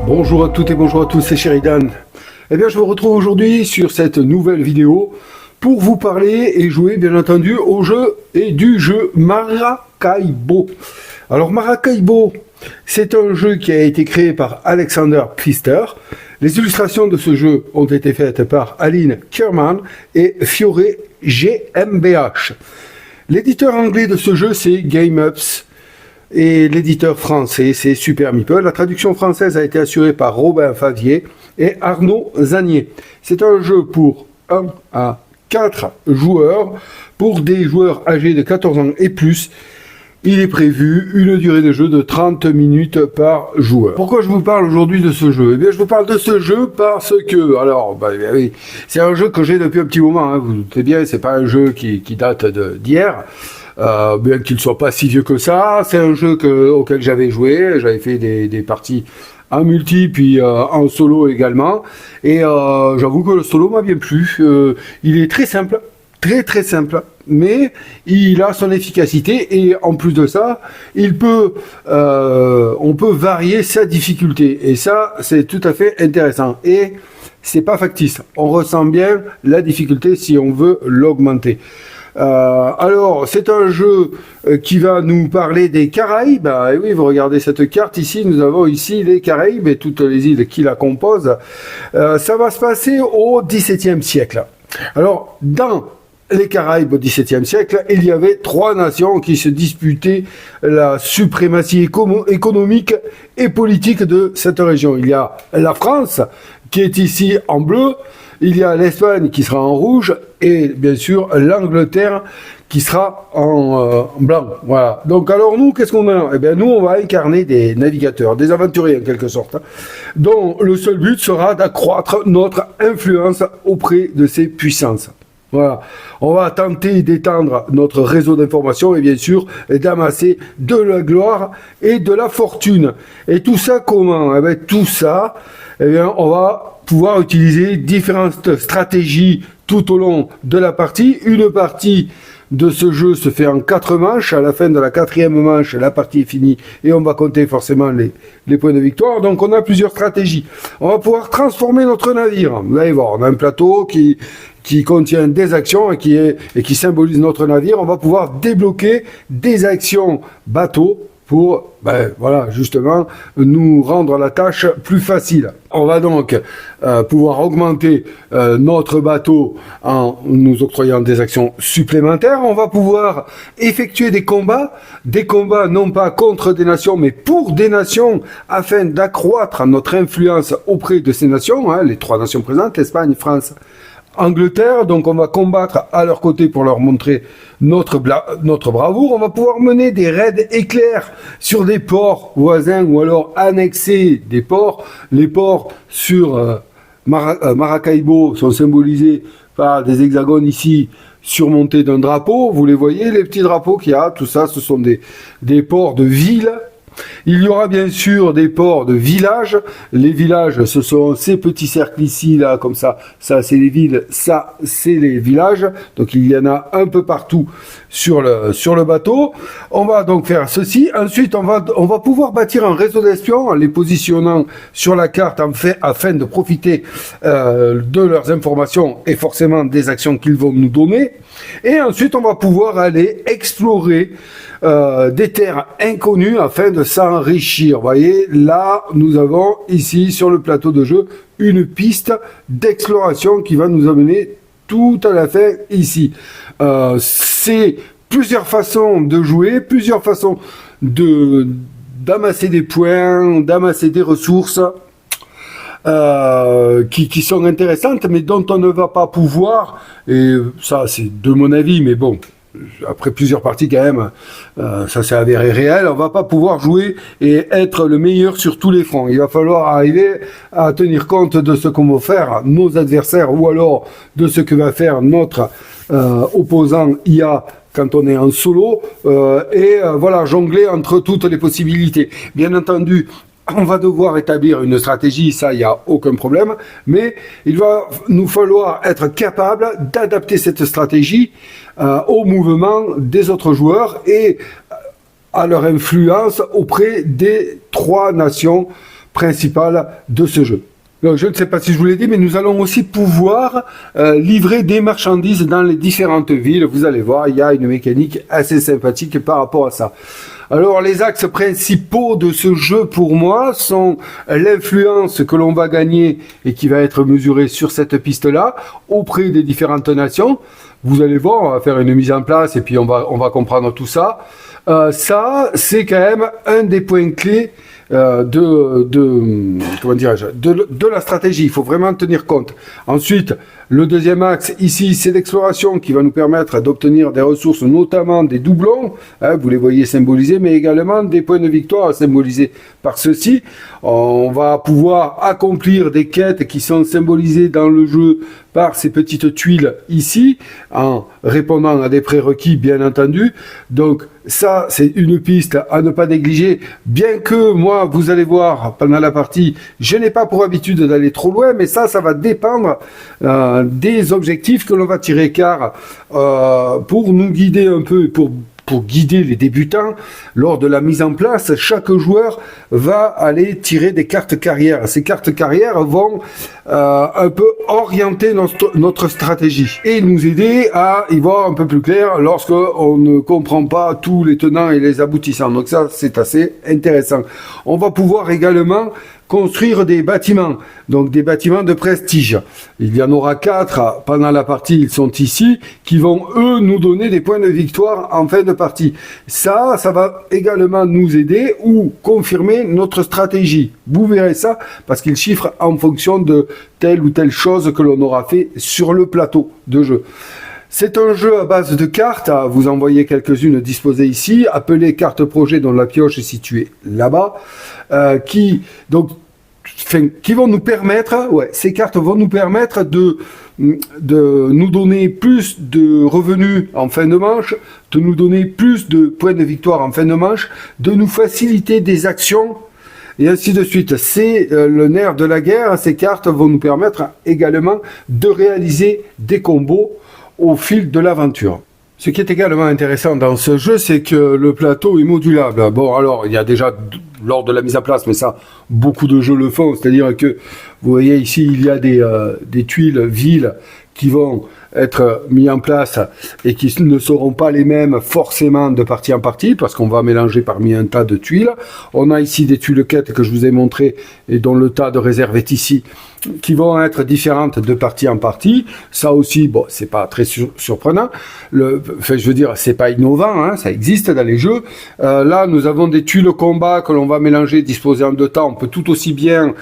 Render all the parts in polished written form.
Bonjour à toutes et bonjour à tous, c'est Sheridan. Eh bien, je vous retrouve aujourd'hui sur cette nouvelle vidéo pour vous parler et jouer, bien entendu, au jeu et du jeu Maracaibo. Alors, Maracaibo, c'est un jeu qui a été créé par Alexander Pfister. Les illustrations de ce jeu ont été faites par Aline Kierman et Fiore GmbH. L'éditeur anglais de ce jeu, c'est GameUps. Et l'éditeur français, c'est Super Meeple. La traduction française a été assurée par Robin Favier et Arnaud Zanier. C'est un jeu pour 1 à 4 joueurs, pour des joueurs âgés de 14 ans et plus. Il est prévu une durée de jeu de 30 minutes par joueur. Pourquoi je vous parle aujourd'hui de ce jeu? Eh bien, je vous parle de ce jeu parce que, alors, oui, c'est un jeu que j'ai depuis un petit moment, hein, vous vous doutez bien, c'est pas un jeu qui date d'hier. Bien qu'il ne soit pas si vieux que ça, c'est un jeu auquel j'avais joué, j'avais fait des parties en multi, puis en solo également, et j'avoue que le solo m'a bien plu. Il est très simple, très simple, mais il a son efficacité, et en plus de ça, on peut varier sa difficulté, et ça, c'est tout à fait intéressant, et c'est pas factice, on ressent bien la difficulté si on veut l'augmenter. Alors, c'est un jeu qui va nous parler des Caraïbes. Et oui, vous regardez cette carte ici, nous avons ici les Caraïbes et toutes les îles qui la composent. Ça va se passer au XVIIe siècle. Alors, dans les Caraïbes au XVIIe siècle, il y avait 3 nations qui se disputaient la suprématie économique et politique de cette région. Il y a la France, qui est ici en bleu, il y a l'Espagne qui sera en rouge, et bien sûr l'Angleterre qui sera en blanc. Voilà. Donc alors nous, qu'est-ce qu'on a? Eh bien nous, on va incarner des navigateurs, des aventuriers en quelque sorte, hein, dont le seul but sera d'accroître notre influence auprès de ces puissances. Voilà, on va tenter d'étendre notre réseau d'information et bien sûr d'amasser de la gloire et de la fortune. Et tout ça comment? Eh bien, tout ça, eh bien, on va pouvoir utiliser différentes stratégies tout au long de la partie. Une partie de ce jeu se fait en 4 manches. À la fin de la 4e manche, la partie est finie et on va compter forcément les points de victoire. Donc on a plusieurs stratégies. On va pouvoir transformer notre navire. Vous allez voir, on a un plateau qui contient des actions et qui symbolise notre navire. On va pouvoir débloquer des actions bateaux pour, voilà, justement, nous rendre la tâche plus facile. On va donc pouvoir augmenter notre bateau en nous octroyant des actions supplémentaires. On va pouvoir effectuer des combats non pas contre des nations, mais pour des nations, afin d'accroître notre influence auprès de ces nations, hein, les 3 nations présentes, l'Espagne, France, Angleterre. Donc on va combattre à leur côté pour leur montrer notre bravoure. On va pouvoir mener des raids éclairs sur des ports voisins ou alors annexer des ports. Les ports sur Maracaibo sont symbolisés par des hexagones ici surmontés d'un drapeau. Vous les voyez, les petits drapeaux qu'il y a, tout ça, ce sont des ports de ville. Il y aura bien sûr des ports de villages. Les villages, ce sont ces petits cercles ici, là, comme ça. Ça, c'est les villes, ça, c'est les villages. Donc, il y en a un peu partout sur le bateau. On va donc faire ceci. Ensuite, on va pouvoir bâtir un réseau d'espions en les positionnant sur la carte afin de profiter de leurs informations et forcément des actions qu'ils vont nous donner. Et ensuite, on va pouvoir aller explorer des terres inconnues afin de s'enrichir. Vous voyez, là, nous avons ici sur le plateau de jeu une piste d'exploration qui va nous amener tout à la fin ici. C'est plusieurs façons de jouer, plusieurs façons d'amasser des points, d'amasser des ressources qui sont intéressantes, mais dont on ne va pas pouvoir, et ça c'est de mon avis, mais bon, après plusieurs parties quand même, ça s'est avéré réel, on va pas pouvoir jouer et être le meilleur sur tous les fronts. Il va falloir arriver à tenir compte de ce qu'on va faire nos adversaires ou alors de ce que va faire notre opposant IA quand on est en solo, et voilà, jongler entre toutes les possibilités. Bien entendu, on va devoir établir une stratégie, ça, il n'y a aucun problème, mais il va nous falloir être capable d'adapter cette stratégie au mouvement des autres joueurs et à leur influence auprès des 3 nations principal de ce jeu. Donc, je ne sais pas si je vous l'ai dit, mais nous allons aussi pouvoir livrer des marchandises dans les différentes villes. Vous allez voir, il y a une mécanique assez sympathique par rapport à ça. Alors, les axes principaux de ce jeu, pour moi, sont l'influence que l'on va gagner et qui va être mesurée sur cette piste-là, auprès des différentes nations. Vous allez voir, on va faire une mise en place et puis on va comprendre tout ça. Ça, c'est quand même un des points clés comment dirais-je, de la stratégie. Il faut vraiment tenir compte. Ensuite, le deuxième axe ici, c'est l'exploration qui va nous permettre d'obtenir des ressources, notamment des doublons, hein, vous les voyez symbolisés, mais également des points de victoire symbolisés par ceci. On va pouvoir accomplir des quêtes qui sont symbolisées dans le jeu par ces petites tuiles ici, en répondant à des prérequis bien entendu. Donc ça, c'est une piste à ne pas négliger, bien que moi, vous allez voir pendant la partie, je n'ai pas pour habitude d'aller trop loin, mais ça va dépendre des objectifs que l'on va tirer, car pour nous guider un peu, pour guider les débutants, lors de la mise en place, chaque joueur va aller tirer des cartes carrières. Ces cartes carrières vont un peu orienter notre stratégie et nous aider à y voir un peu plus clair lorsque on ne comprend pas tous les tenants et les aboutissants. Donc ça, c'est assez intéressant. On va pouvoir également construire des bâtiments, donc des bâtiments de prestige. Il y en aura 4 pendant la partie, ils sont ici, qui vont eux nous donner des points de victoire en fin de partie. Ça va également nous aider ou confirmer notre stratégie. Vous verrez ça, parce qu'ils chiffrent en fonction de telle ou telle chose que l'on aura fait sur le plateau de jeu. C'est un jeu à base de cartes, vous en voyez quelques-unes disposées ici, appelées cartes projet dont la pioche est située là-bas, qui vont nous permettre, ces cartes vont nous permettre de nous donner plus de revenus en fin de manche, de nous donner plus de points de victoire en fin de manche, de nous faciliter des actions, et ainsi de suite. C'est le nerf de la guerre. Ces cartes vont nous permettre également de réaliser des combos au fil de l'aventure. Ce qui est également intéressant dans ce jeu, c'est que le plateau est modulable. Bon, alors, il y a déjà, lors de la mise en place, mais ça, beaucoup de jeux le font, c'est-à-dire que, vous voyez ici, il y a des tuiles villes qui vont être mis en place et qui ne seront pas les mêmes forcément de partie en partie, parce qu'on va mélanger parmi un tas de tuiles. On a ici des tuiles quêtes que je vous ai montré et dont le tas de réserve est ici, qui vont être différentes de partie en partie. Ça aussi, bon, c'est pas très surprenant. Je veux dire, c'est pas innovant, hein, ça existe dans les jeux. Là, nous avons des tuiles combat que l'on va mélanger, disposer en deux temps. On peut tout aussi bien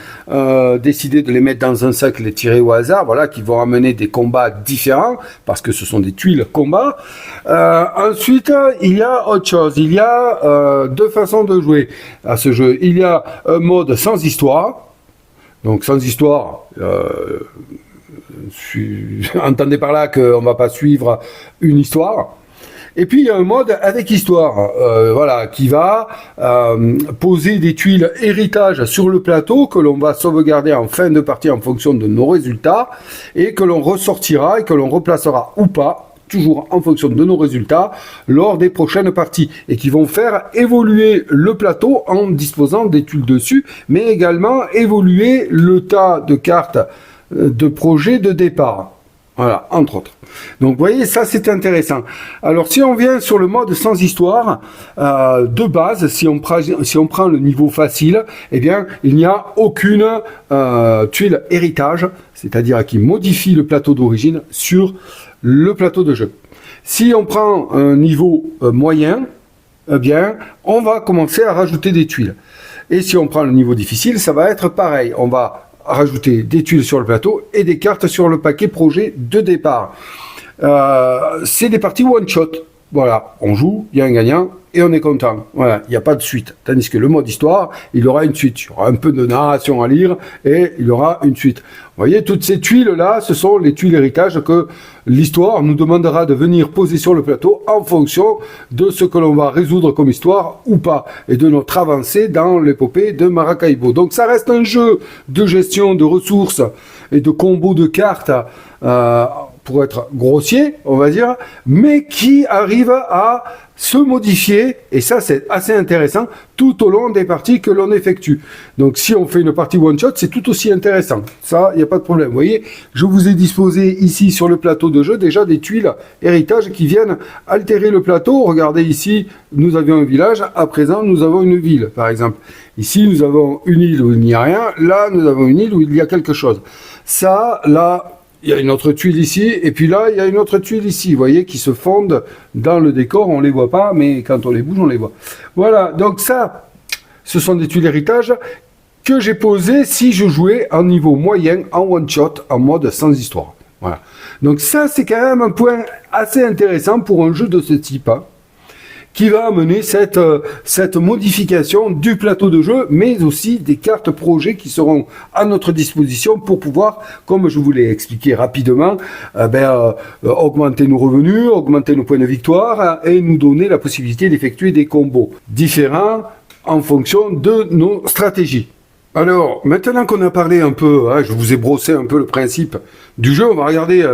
décider de les mettre dans un sac, les tirer au hasard, voilà, qui vont amener des combats différents, parce que ce sont des tuiles combat. Ensuite, il y a autre chose. Il y a deux façons de jouer à ce jeu. Il y a un mode sans histoire. Donc sans histoire, entendez par là qu'on ne va pas suivre une histoire. Et puis il y a un mode avec histoire, voilà, qui va poser des tuiles héritage sur le plateau que l'on va sauvegarder en fin de partie en fonction de nos résultats et que l'on ressortira et que l'on replacera ou pas, toujours en fonction de nos résultats, lors des prochaines parties, et qui vont faire évoluer le plateau en disposant des tuiles dessus, mais également évoluer le tas de cartes de projet de départ. Voilà, entre autres. Donc, vous voyez, ça, c'est intéressant. Alors, si on vient sur le mode sans histoire, de base, si on prend le niveau facile, eh bien, il n'y a aucune tuile héritage, c'est-à-dire qui modifie le plateau d'origine sur le plateau de jeu. Si on prend un niveau moyen, eh bien, on va commencer à rajouter des tuiles. Et si on prend le niveau difficile, ça va être pareil. On va rajouter des tuiles sur le plateau et des cartes sur le paquet projet de départ. C'est des parties one-shot. Voilà, on joue, il y a un gagnant et on est content. Voilà, il n'y a pas de suite. Tandis que le mode histoire, il y aura une suite. Il y aura un peu de narration à lire et il y aura une suite. Vous voyez, toutes ces tuiles-là, ce sont les tuiles héritage que l'histoire nous demandera de venir poser sur le plateau en fonction de ce que l'on va résoudre comme histoire ou pas, et de notre avancée dans l'épopée de Maracaibo. Donc ça reste un jeu de gestion de ressources et de combos de cartes pour être grossier, on va dire, mais qui arrive à se modifier, et ça c'est assez intéressant, tout au long des parties que l'on effectue. Donc si on fait une partie one-shot, c'est tout aussi intéressant. Ça, il n'y a pas de problème. Vous voyez, je vous ai disposé ici sur le plateau de jeu déjà des tuiles héritage qui viennent altérer le plateau. Regardez ici, nous avions un village, à présent nous avons une ville, par exemple. Ici, nous avons une île où il n'y a rien, là, nous avons une île où il y a quelque chose. Ça, là, il y a une autre tuile ici, et puis là, il y a une autre tuile ici, vous voyez, qui se fondent dans le décor, on les voit pas, mais quand on les bouge, on les voit. Voilà, donc ça, ce sont des tuiles héritage que j'ai posées si je jouais en niveau moyen, en one-shot, en mode sans histoire. Voilà. Donc ça, c'est quand même un point assez intéressant pour un jeu de ce type, hein, qui va amener cette modification du plateau de jeu, mais aussi des cartes projets qui seront à notre disposition pour pouvoir, comme je vous l'ai expliqué rapidement, augmenter nos revenus, augmenter nos points de victoire et nous donner la possibilité d'effectuer des combos différents en fonction de nos stratégies. Alors, maintenant qu'on a parlé un peu, hein, je vous ai brossé un peu le principe du jeu, on va regarder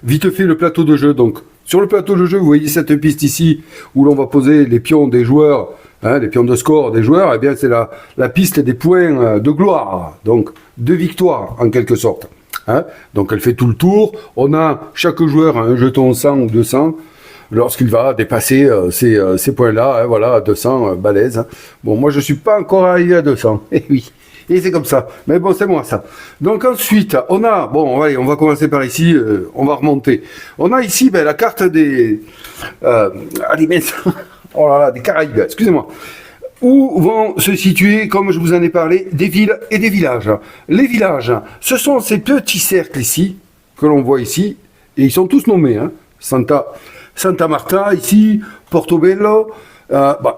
vite fait le plateau de jeu. Donc, sur le plateau de jeu, vous voyez cette piste ici, où l'on va poser les pions des joueurs, hein, les pions de score des joueurs, eh bien c'est la piste des points de gloire, donc de victoire en quelque sorte. Hein. Donc elle fait tout le tour, on a chaque joueur un jeton 100 ou 200, lorsqu'il va dépasser ces points-là, hein, voilà, 200, balèze. Hein. Bon, moi je suis pas encore arrivé à 200, eh oui. Et c'est comme ça. Mais bon, c'est moi ça. Donc ensuite, on a, bon, allez, on va commencer par ici, on va remonter. On a ici la carte des, oh là là, des Caraïbes, excusez-moi. Où vont se situer, comme je vous en ai parlé, des villes et des villages. Les villages, ce sont ces petits cercles ici, que l'on voit ici, et ils sont tous nommés, hein. Santa Marta ici, Portobello,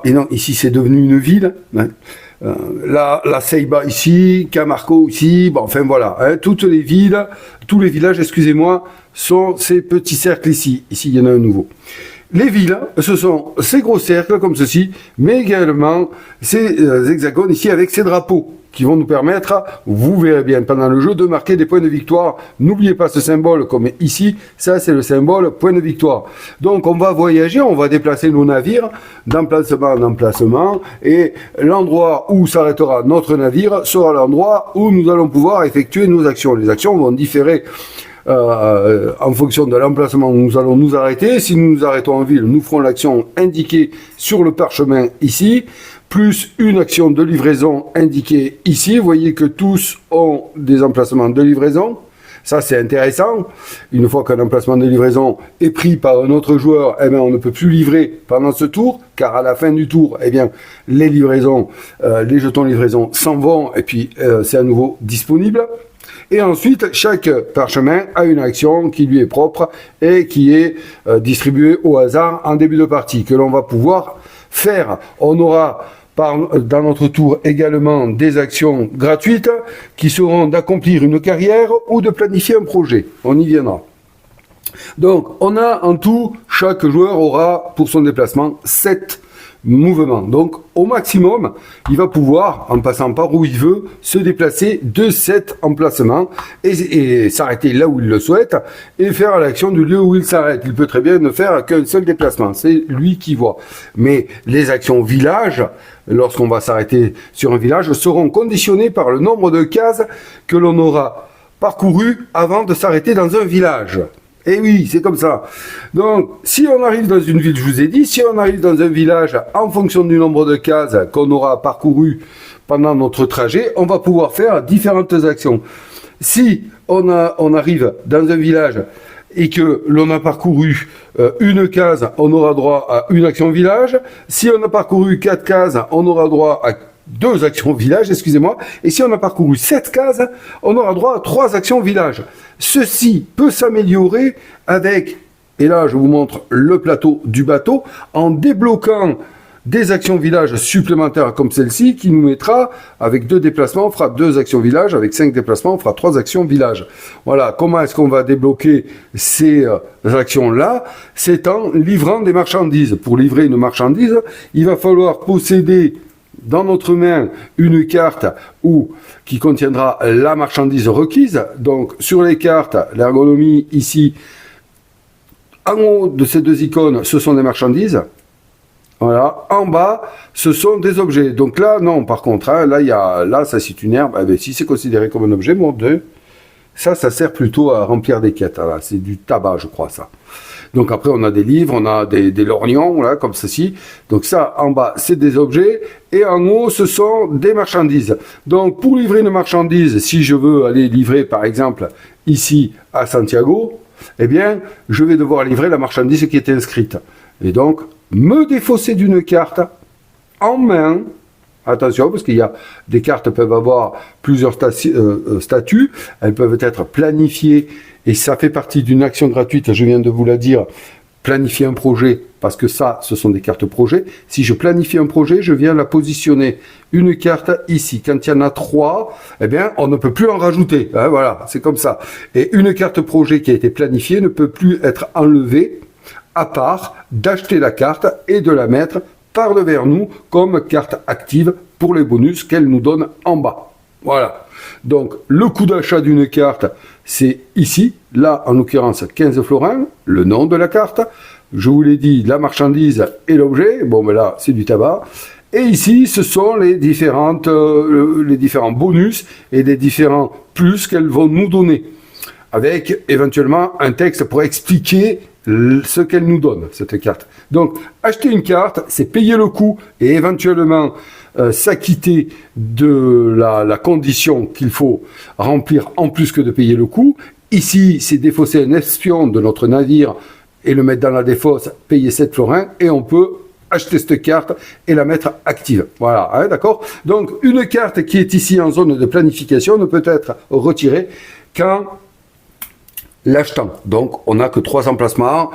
et non, ici c'est devenu une ville, hein. La Ceiba ici, Camargo ici, bon, enfin voilà, hein, toutes les villes, tous les villages, excusez-moi, sont ces petits cercles ici. Ici, il y en a un nouveau. Les villes, ce sont ces gros cercles comme ceci, mais également ces hexagones ici avec ces drapeaux qui vont nous permettre, vous verrez bien pendant le jeu, de marquer des points de victoire. N'oubliez pas ce symbole comme ici, ça c'est le symbole point de victoire. Donc on va voyager, on va déplacer nos navires d'emplacement en emplacement, et l'endroit où s'arrêtera notre navire sera l'endroit où nous allons pouvoir effectuer nos actions. Les actions vont différer en fonction de l'emplacement où nous allons nous arrêter. Si nous nous arrêtons en ville, nous ferons l'action indiquée sur le parchemin ici, plus une action de livraison indiquée ici. Vous voyez que tous ont des emplacements de livraison. Ça, c'est intéressant. Une fois qu'un emplacement de livraison est pris par un autre joueur, eh bien, on ne peut plus livrer pendant ce tour, car à la fin du tour, eh bien, les livraisons, les jetons livraison s'en vont, et puis c'est à nouveau disponible. Et ensuite, chaque parchemin a une action qui lui est propre et qui est distribuée au hasard en début de partie, que l'on va pouvoir faire. On aura dans notre tour également des actions gratuites qui seront d'accomplir une carrière ou de planifier un projet. On y viendra. Donc, on a en tout, chaque joueur aura pour son déplacement 7 mouvements. Donc, au maximum, il va pouvoir, en passant par où il veut, se déplacer de 7 emplacements et s'arrêter là où il le souhaite et faire l'action du lieu où il s'arrête. Il peut très bien ne faire qu'un seul déplacement. C'est lui qui voit. Mais les actions village, lorsqu'on va s'arrêter sur un village, seront conditionnées par le nombre de cases que l'on aura parcouru avant de s'arrêter dans un village. Et oui, c'est comme ça. Donc, si on arrive dans une ville, je vous ai dit, si on arrive dans un village, en fonction du nombre de cases qu'on aura parcouru pendant notre trajet, on va pouvoir faire différentes actions. Si on arrive dans un village et que l'on a parcouru une case, on aura droit à une action village. Si on a parcouru 4 cases, on aura droit à 2 actions village, excusez-moi. Et si on a parcouru 7 cases, on aura droit à 3 actions village. Ceci peut s'améliorer avec, et là je vous montre le plateau du bateau, en débloquant des actions village supplémentaires comme celle-ci, qui nous mettra, avec 2 déplacements, on fera 2 actions village, avec 5 déplacements, on fera 3 actions village. Voilà, comment est-ce qu'on va débloquer ces actions-là? C'est en livrant des marchandises. Pour livrer une marchandise, il va falloir posséder dans notre main une carte qui contiendra la marchandise requise. Donc sur les cartes, l'ergonomie ici En haut de ces deux icônes, ce sont des marchandises. Voilà. En bas, ce sont des objets. Donc là, non, par contre, hein, là, ça c'est une herbe. Eh bien, si c'est considéré comme un objet, mon Dieu, ça sert plutôt à remplir des quêtes. Voilà. C'est du tabac, je crois, ça. Donc après, on a des livres, on a des lorgnons, là, comme ceci. Donc ça, en bas, c'est des objets. Et en haut, ce sont des marchandises. Donc pour livrer une marchandise, si je veux aller livrer, par exemple, ici à Santiago, eh bien, je vais devoir livrer la marchandise qui est inscrite. Et donc, me défausser d'une carte en main. Attention, parce qu'il y a des cartes peuvent avoir plusieurs statuts. Elles peuvent être planifiées. Et ça fait partie d'une action gratuite, je viens de vous la dire, planifier un projet, parce que ça, ce sont des cartes projet. Si je planifie un projet, je viens la positionner une carte ici. Quand il y en a 3, eh bien, on ne peut plus en rajouter. Hein, voilà, c'est comme ça. Et une carte projet qui a été planifiée ne peut plus être enlevée, à part d'acheter la carte et de la mettre par devers nous comme carte active pour les bonus qu'elle nous donne en bas. Voilà. Donc, le coût d'achat d'une carte, c'est ici. Là, en l'occurrence, 15 florins, le nom de la carte. Je vous l'ai dit, la marchandise et l'objet. Bon, mais là, c'est du tabac. Et ici, ce sont les différents bonus et les différents plus qu'elles vont nous donner. Avec, éventuellement, un texte pour expliquer ce qu'elle nous donne, cette carte. Donc, acheter une carte, c'est payer le coût et éventuellement s'acquitter de la condition qu'il faut remplir en plus que de payer le coût. Ici, c'est défausser un espion de notre navire et le mettre dans la défausse, payer 7 florins et on peut acheter cette carte et la mettre active. Voilà, hein, d'accord? Donc, une carte qui est ici en zone de planification ne peut être retirée qu'en l'achetant. Donc, on n'a que 3 emplacements.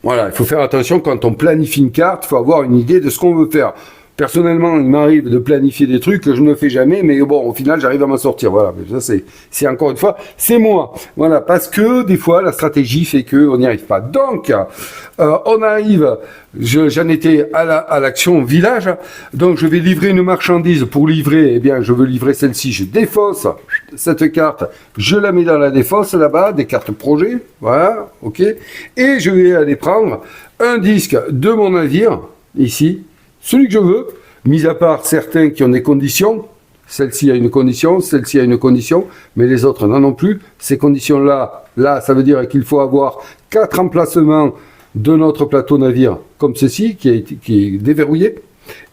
Voilà, il faut faire attention quand on planifie une carte, il faut avoir une idée de ce qu'on veut faire. Personnellement, il m'arrive de planifier des trucs que je ne fais jamais, mais bon, au final, j'arrive à m'en sortir. Voilà, ça c'est encore une fois, c'est moi. Voilà, parce que des fois, la stratégie fait qu'on n'y arrive pas. Donc, on arrive, j'en étais à l'action village, donc je vais livrer une marchandise. Pour livrer, eh bien, je veux livrer celle-ci, je défausse cette carte, je la mets dans la défausse là-bas, des cartes projet, voilà, ok, et je vais aller prendre un disque de mon navire, ici, celui que je veux, mis à part certains qui ont des conditions. Celle-ci a une condition, celle-ci a une condition, mais les autres n'en ont plus. Ces conditions-là, ça veut dire qu'il faut avoir 4 emplacements de notre plateau navire, comme ceci, qui est déverrouillé.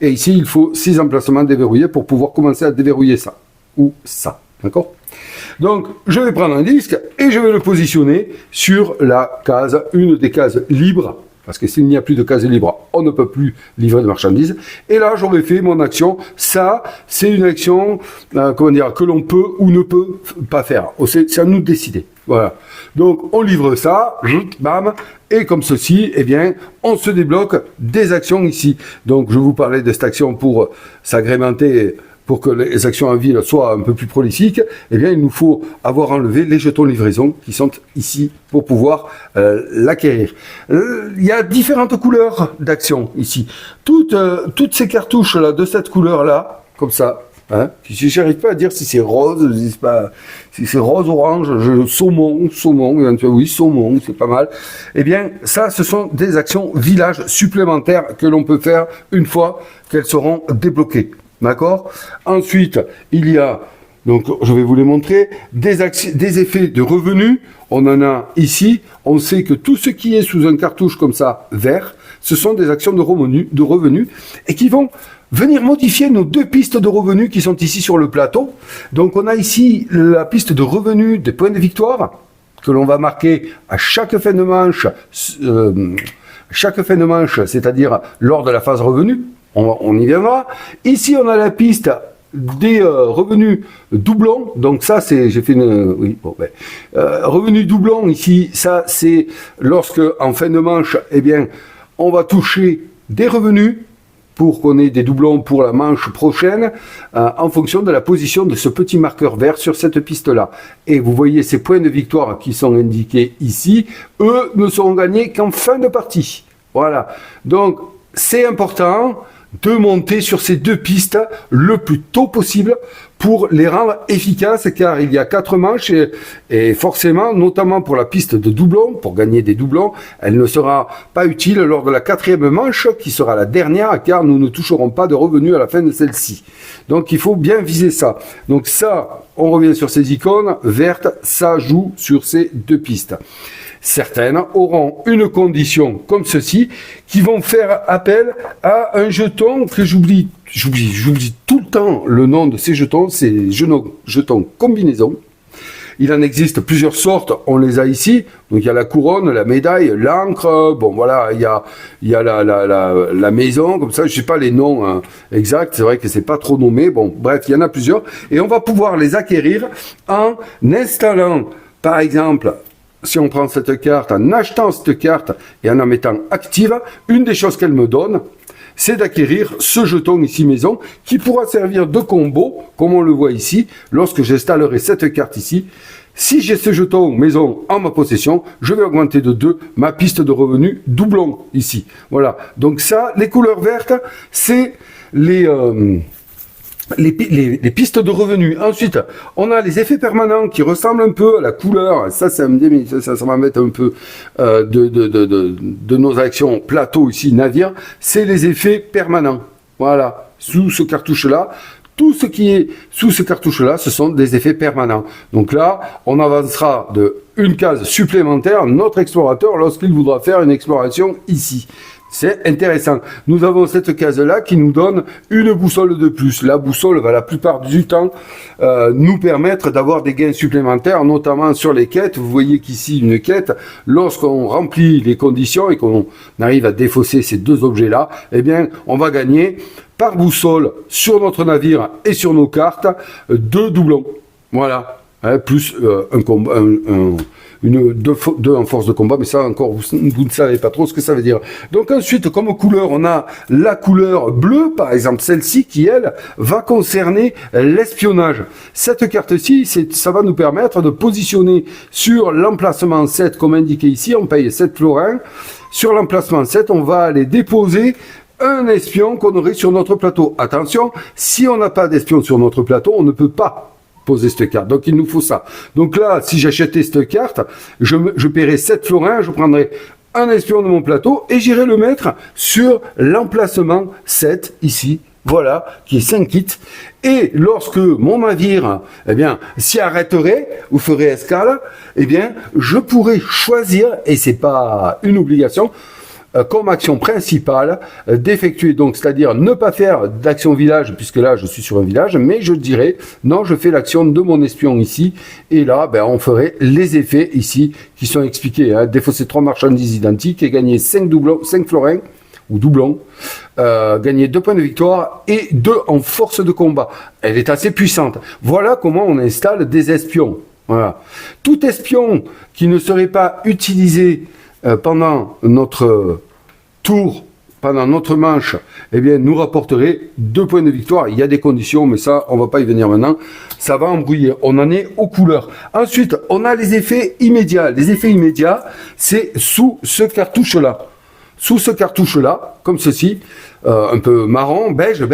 Et ici, il faut 6 emplacements déverrouillés pour pouvoir commencer à déverrouiller ça. Ou ça, d'accord? Donc, je vais prendre un disque et je vais le positionner sur la case, une des cases libres. Parce que s'il n'y a plus de cases libres, on ne peut plus livrer de marchandises. Et là, j'aurais fait mon action. Ça, c'est une action, que l'on peut ou ne peut pas faire. C'est à nous de décider. Voilà. Donc, on livre ça, bam, et comme ceci, eh bien, on se débloque des actions ici. Donc, je vous parlais de cette action pour s'agrémenter, pour que les actions en ville soient un peu plus prolifiques, eh bien, il nous faut avoir enlevé les jetons livraison qui sont ici pour pouvoir l'acquérir. Il y a différentes couleurs d'actions ici. Toutes ces cartouches-là, de cette couleur-là, comme ça, hein, je n'arrive pas à dire si c'est rose, si c'est rose-orange, saumon, oui, saumon, c'est pas mal. Eh bien, ça, ce sont des actions village supplémentaires que l'on peut faire une fois qu'elles seront débloquées. D'accord? Ensuite, il y a, donc je vais vous les montrer, des effets de revenus. On en a ici. On sait que tout ce qui est sous un cartouche comme ça, vert, ce sont des actions de revenus et qui vont venir modifier nos 2 pistes de revenus qui sont ici sur le plateau. Donc on a ici la piste de revenus des points de victoire que l'on va marquer à chaque fin de manche, c'est-à-dire lors de la phase revenu. On y viendra. Ici, on a la piste des revenus doublons. Donc ça, c'est, j'ai fait une, oui, bon, ben, revenus doublons ici. Ça, c'est lorsque en fin de manche, eh bien, on va toucher des revenus pour qu'on ait des doublons pour la manche prochaine, en fonction de la position de ce petit marqueur vert sur cette piste-là. Et vous voyez ces points de victoire qui sont indiqués ici. Eux ne seront gagnés qu'en fin de partie. Voilà. Donc, c'est important de monter sur ces 2 pistes le plus tôt possible pour les rendre efficaces, car il y a 4 manches et forcément, notamment pour la piste de doublon, pour gagner des doublons, elle ne sera pas utile lors de la 4e manche, qui sera la dernière, car nous ne toucherons pas de revenus à la fin de celle-ci. Donc il faut bien viser ça. Donc ça, on revient sur ces icônes vertes, ça joue sur ces 2 pistes. Certaines auront une condition comme ceci, qui vont faire appel à un jeton que j'oublie tout le temps le nom de ces jetons, c'est jetons combinaison. Il en existe plusieurs sortes, on les a ici. Donc il y a la couronne, la médaille, l'encre, bon voilà, il y a la maison, comme ça, je sais pas les noms exacts, c'est vrai que c'est pas trop nommé, bon bref, il y en a plusieurs. Et on va pouvoir les acquérir en installant, par exemple, si on prend cette carte, en achetant cette carte et en mettant active, une des choses qu'elle me donne, c'est d'acquérir ce jeton ici maison, qui pourra servir de combo, comme on le voit ici, lorsque j'installerai cette carte ici. Si j'ai ce jeton maison en ma possession, je vais augmenter de 2 ma piste de revenus doublon ici. Voilà, donc ça, les couleurs vertes, c'est les pistes de revenus. Ensuite, on a les effets permanents qui ressemblent un peu à la couleur. Ça va mettre un peu de nos actions plateau ici, navire. C'est les effets permanents. Voilà, sous ce cartouche-là. Tout ce qui est sous ce cartouche-là, ce sont des effets permanents. Donc là, on avancera de une case supplémentaire notre explorateur lorsqu'il voudra faire une exploration ici. C'est intéressant. Nous avons cette case-là qui nous donne une boussole de plus. La boussole va la plupart du temps nous permettre d'avoir des gains supplémentaires, notamment sur les quêtes. Vous voyez qu'ici, une quête, lorsqu'on remplit les conditions et qu'on arrive à défausser ces 2 objets-là, eh bien, on va gagner par boussole sur notre navire et sur nos cartes 2 doublons. Voilà. Plus un combat, deux en force de combat, mais ça encore, vous ne savez pas trop ce que ça veut dire. Donc ensuite, comme couleur, on a la couleur bleue, par exemple celle-ci, qui elle va concerner l'espionnage. Cette carte-ci, ça va nous permettre de positionner sur l'emplacement 7, comme indiqué ici, on paye 7 florins. Sur l'emplacement 7, on va aller déposer un espion qu'on aurait sur notre plateau. Attention, si on n'a pas d'espion sur notre plateau, on ne peut pas poser cette carte. Donc il nous faut ça. Donc là, si j'achetais cette carte, je paierais 7 florins, je prendrais un espion de mon plateau et j'irai le mettre sur l'emplacement 7 ici. Voilà, qui est 5 kits. Et lorsque mon navire, eh bien, s'y arrêterait ou ferait escale, eh bien, je pourrais choisir, et c'est pas une obligation, comme action principale d'effectuer, donc c'est-à-dire ne pas faire d'action village, puisque là je suis sur un village, mais je dirais non, je fais l'action de mon espion ici, et là ben, on ferait les effets ici qui sont expliqués, hein. Défausser 3 marchandises identiques et gagner 5 florins ou doublons, gagner 2 points de victoire et 2 en force de combat. Elle est assez puissante. Voilà comment on installe des espions. Voilà. Tout espion qui ne serait pas utilisé pendant notre tour, pendant notre manche, eh bien, nous rapporterait 2 points de victoire. Il y a des conditions, mais ça, on va pas y venir maintenant. Ça va embrouiller. On en est aux couleurs. Ensuite, on a les effets immédiats. Les effets immédiats, c'est sous ce cartouche-là. Sous ce cartouche-là, comme ceci, un peu marron, beige,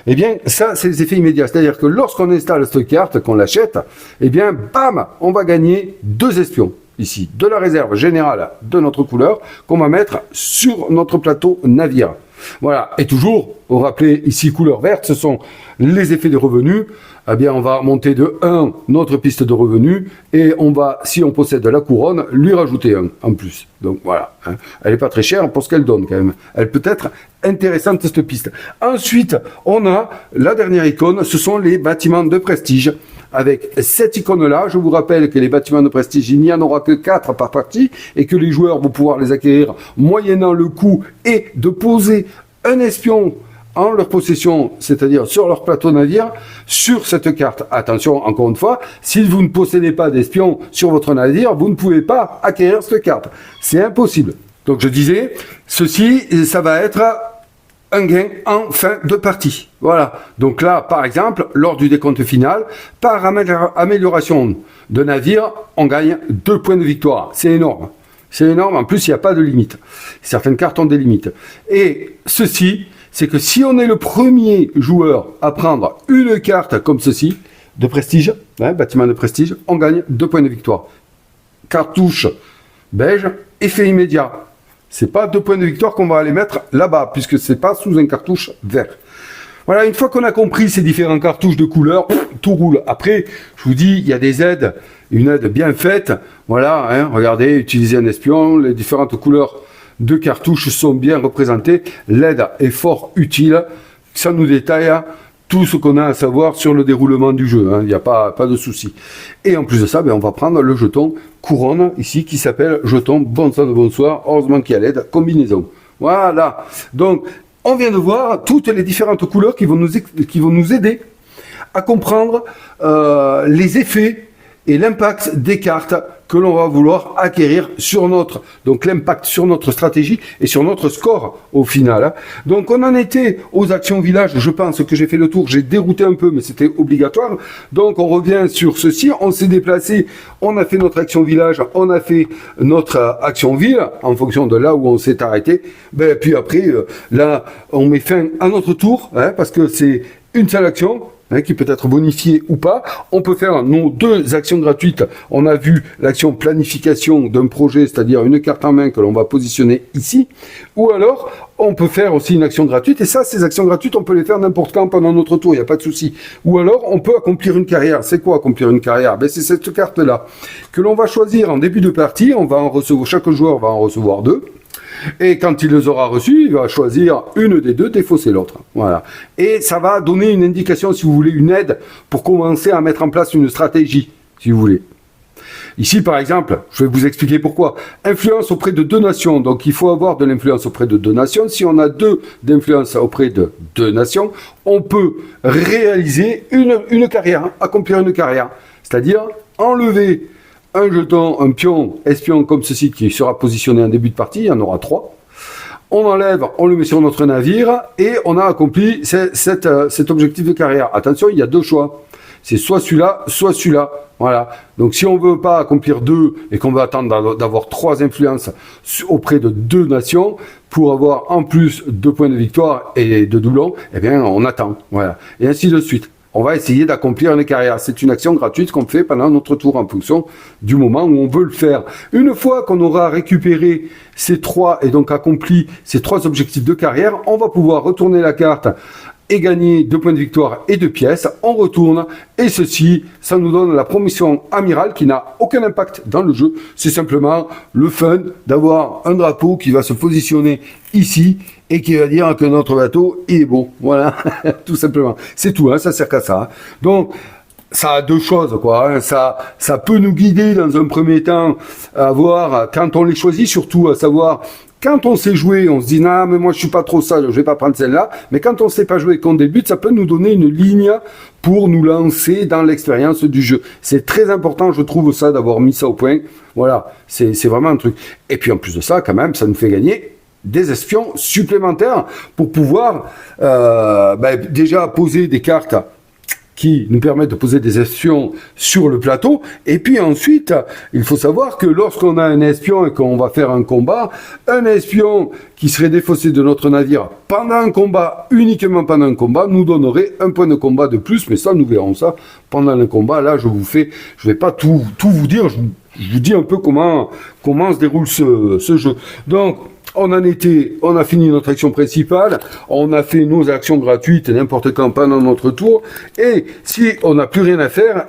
eh bien, ça, c'est les effets immédiats. C'est-à-dire que lorsqu'on installe cette carte, qu'on l'achète, eh bien, bam, on va gagner 2 espions. Ici, de la réserve générale de notre couleur qu'on va mettre sur notre plateau navire. Voilà, et toujours, vous rappelez ici couleur verte, ce sont les effets de revenus. Eh bien, on va monter de 1 notre piste de revenus et on va, si on possède la couronne, lui rajouter 1 en plus. Donc voilà, hein. Elle n'est pas très chère pour ce qu'elle donne quand même. Elle peut être intéressante cette piste. Ensuite, on a la dernière icône, ce sont les bâtiments de prestige. Avec cette icône-là, je vous rappelle que les bâtiments de prestige, il n'y en aura que 4 par partie et que les joueurs vont pouvoir les acquérir moyennant le coût et de poser un espion en leur possession, c'est-à-dire sur leur plateau navire, sur cette carte. Attention, encore une fois, si vous ne possédez pas d'espion sur votre navire, vous ne pouvez pas acquérir cette carte. C'est impossible. Donc je disais, ceci, ça va être un gain en fin de partie. Voilà. Donc là, par exemple, lors du décompte final, par amélioration de navire, on gagne 2 points de victoire. C'est énorme. C'est énorme. En plus, il n'y a pas de limite. Certaines cartes ont des limites. Et ceci, c'est que si on est le premier joueur à prendre une carte comme ceci, de prestige, bâtiment de prestige, on gagne 2 points de victoire. Cartouche beige, effet immédiat. C'est pas 2 points de victoire qu'on va aller mettre là-bas, puisque c'est pas sous un cartouche vert. Voilà, une fois qu'on a compris ces différents cartouches de couleurs, tout roule. Après, je vous dis, il y a des aides, une aide bien faite. Voilà, regardez, utiliser un espion, les différentes couleurs de cartouches sont bien représentées. L'aide est fort utile. Ça nous détaille tout ce qu'on a à savoir sur le déroulement du jeu. Il n'y a pas de souci. Et en plus de ça, on va prendre le jeton couronne ici qui s'appelle jeton bon sang de bonsoir. Heureusement qu'il y a l'aide combinaison. Voilà. Donc, on vient de voir toutes les différentes couleurs qui vont nous aider à comprendre les effets et l'impact des cartes que l'on va vouloir acquérir sur donc l'impact sur notre stratégie et sur notre score au final. Donc on en était aux actions village, je pense que j'ai fait le tour, j'ai dérouté un peu mais c'était obligatoire. Donc on revient sur ceci, on s'est déplacé, on a fait notre action village, on a fait notre action ville en fonction de là où on s'est arrêté. Puis après, là on met fin à notre tour parce que c'est une seule action. Qui peut être bonifié ou pas. On peut faire nos 2 actions gratuites. On a vu l'action planification d'un projet, c'est-à-dire une carte en main que l'on va positionner ici. Ou alors, on peut faire aussi une action gratuite. Et ça, ces actions gratuites, on peut les faire n'importe quand pendant notre tour. Il n'y a pas de souci. Ou alors, on peut accomplir une carrière. C'est quoi accomplir une carrière? C'est cette carte-là que l'on va choisir en début de partie. On va en recevoir, chaque joueur va en recevoir 2. Et quand il les aura reçus, il va choisir une des 2, défausser l'autre. Voilà. Et ça va donner une indication, si vous voulez, une aide pour commencer à mettre en place une stratégie, si vous voulez. Ici, par exemple, je vais vous expliquer pourquoi. Influence auprès de 2 nations. Donc, il faut avoir de l'influence auprès de 2 nations. Si on a 2 d'influence auprès de 2 nations, on peut réaliser une carrière, accomplir une carrière. C'est-à-dire enlever un jeton, un pion, espion comme ceci qui sera positionné en début de partie, il y en aura 3. On enlève, on le met sur notre navire et on a accompli cet objectif de carrière. Attention, il y a 2 choix. C'est soit celui-là, soit celui-là. Voilà. Donc si on ne veut pas accomplir 2 et qu'on veut attendre d'avoir 3 influences auprès de 2 nations pour avoir en plus 2 points de victoire et de doublons, on attend. Voilà. Et ainsi de suite. On va essayer d'accomplir une carrière. C'est une action gratuite qu'on fait pendant notre tour en fonction du moment où on veut le faire. Une fois qu'on aura récupéré ces 3 et donc accompli ces 3 objectifs de carrière, on va pouvoir retourner la carte et gagner 2 points de victoire et 2 pièces. On retourne et ceci, ça nous donne la promotion amirale qui n'a aucun impact dans le jeu. C'est simplement le fun d'avoir un drapeau qui va se positionner ici et qui va dire que notre bateau il est beau. Voilà, tout simplement. C'est tout, ça sert qu'à ça. Donc, ça a 2 choses, quoi. Ça peut nous guider dans un premier temps à voir, quand on les choisit, surtout à savoir... Quand on sait jouer, on se dit, non, mais moi je suis pas trop sage, je vais pas prendre celle-là. Mais quand on sait pas jouer et qu'on débute, ça peut nous donner une ligne pour nous lancer dans l'expérience du jeu. C'est très important, je trouve ça, d'avoir mis ça au point. Voilà, c'est vraiment un truc. Et puis en plus de ça, quand même, ça nous fait gagner des espions supplémentaires pour pouvoir déjà poser des cartes qui nous permettent de poser des espions sur le plateau. Et puis ensuite, il faut savoir que lorsqu'on a un espion et qu'on va faire un combat, un espion qui serait défaussé de notre navire pendant un combat, uniquement pendant un combat, nous donnerait 1 point de combat de plus. Mais ça, nous verrons ça pendant le combat. Là, je vais pas tout vous dire, je vous dis un peu comment se déroule ce jeu. Donc, on a fini notre action principale, on a fait nos actions gratuites n'importe quand pendant notre tour, et si on n'a plus rien à faire,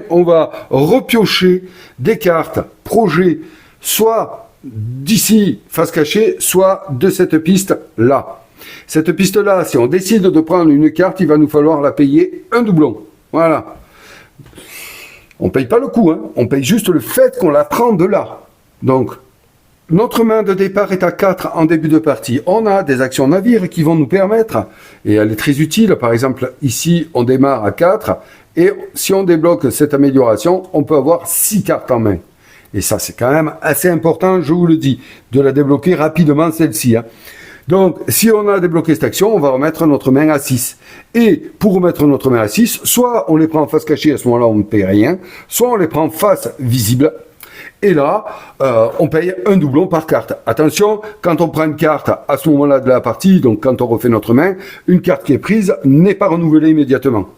on va repiocher des cartes projet, soit d'ici face cachée, soit de cette piste-là. Cette piste-là, si on décide de prendre une carte, il va nous falloir la payer un doublon. Voilà. On paye pas le coup, on paye juste le fait qu'on la prend de là. Donc, notre main de départ est à 4 en début de partie. On a des actions navires qui vont nous permettre, et elle est très utile, par exemple, ici, on démarre à 4, et si on débloque cette amélioration, on peut avoir 6 cartes en main. Et ça, c'est quand même assez important, je vous le dis, de la débloquer rapidement, celle-ci. Donc, si on a débloqué cette action, on va remettre notre main à 6. Et pour remettre notre main à 6, soit on les prend en face cachée, à ce moment-là, on ne paye rien, soit on les prend en face visible, Et là, on paye un doublon par carte. Attention, quand on prend une carte à ce moment-là de la partie, donc quand on refait notre main, une carte qui est prise n'est pas renouvelée immédiatement.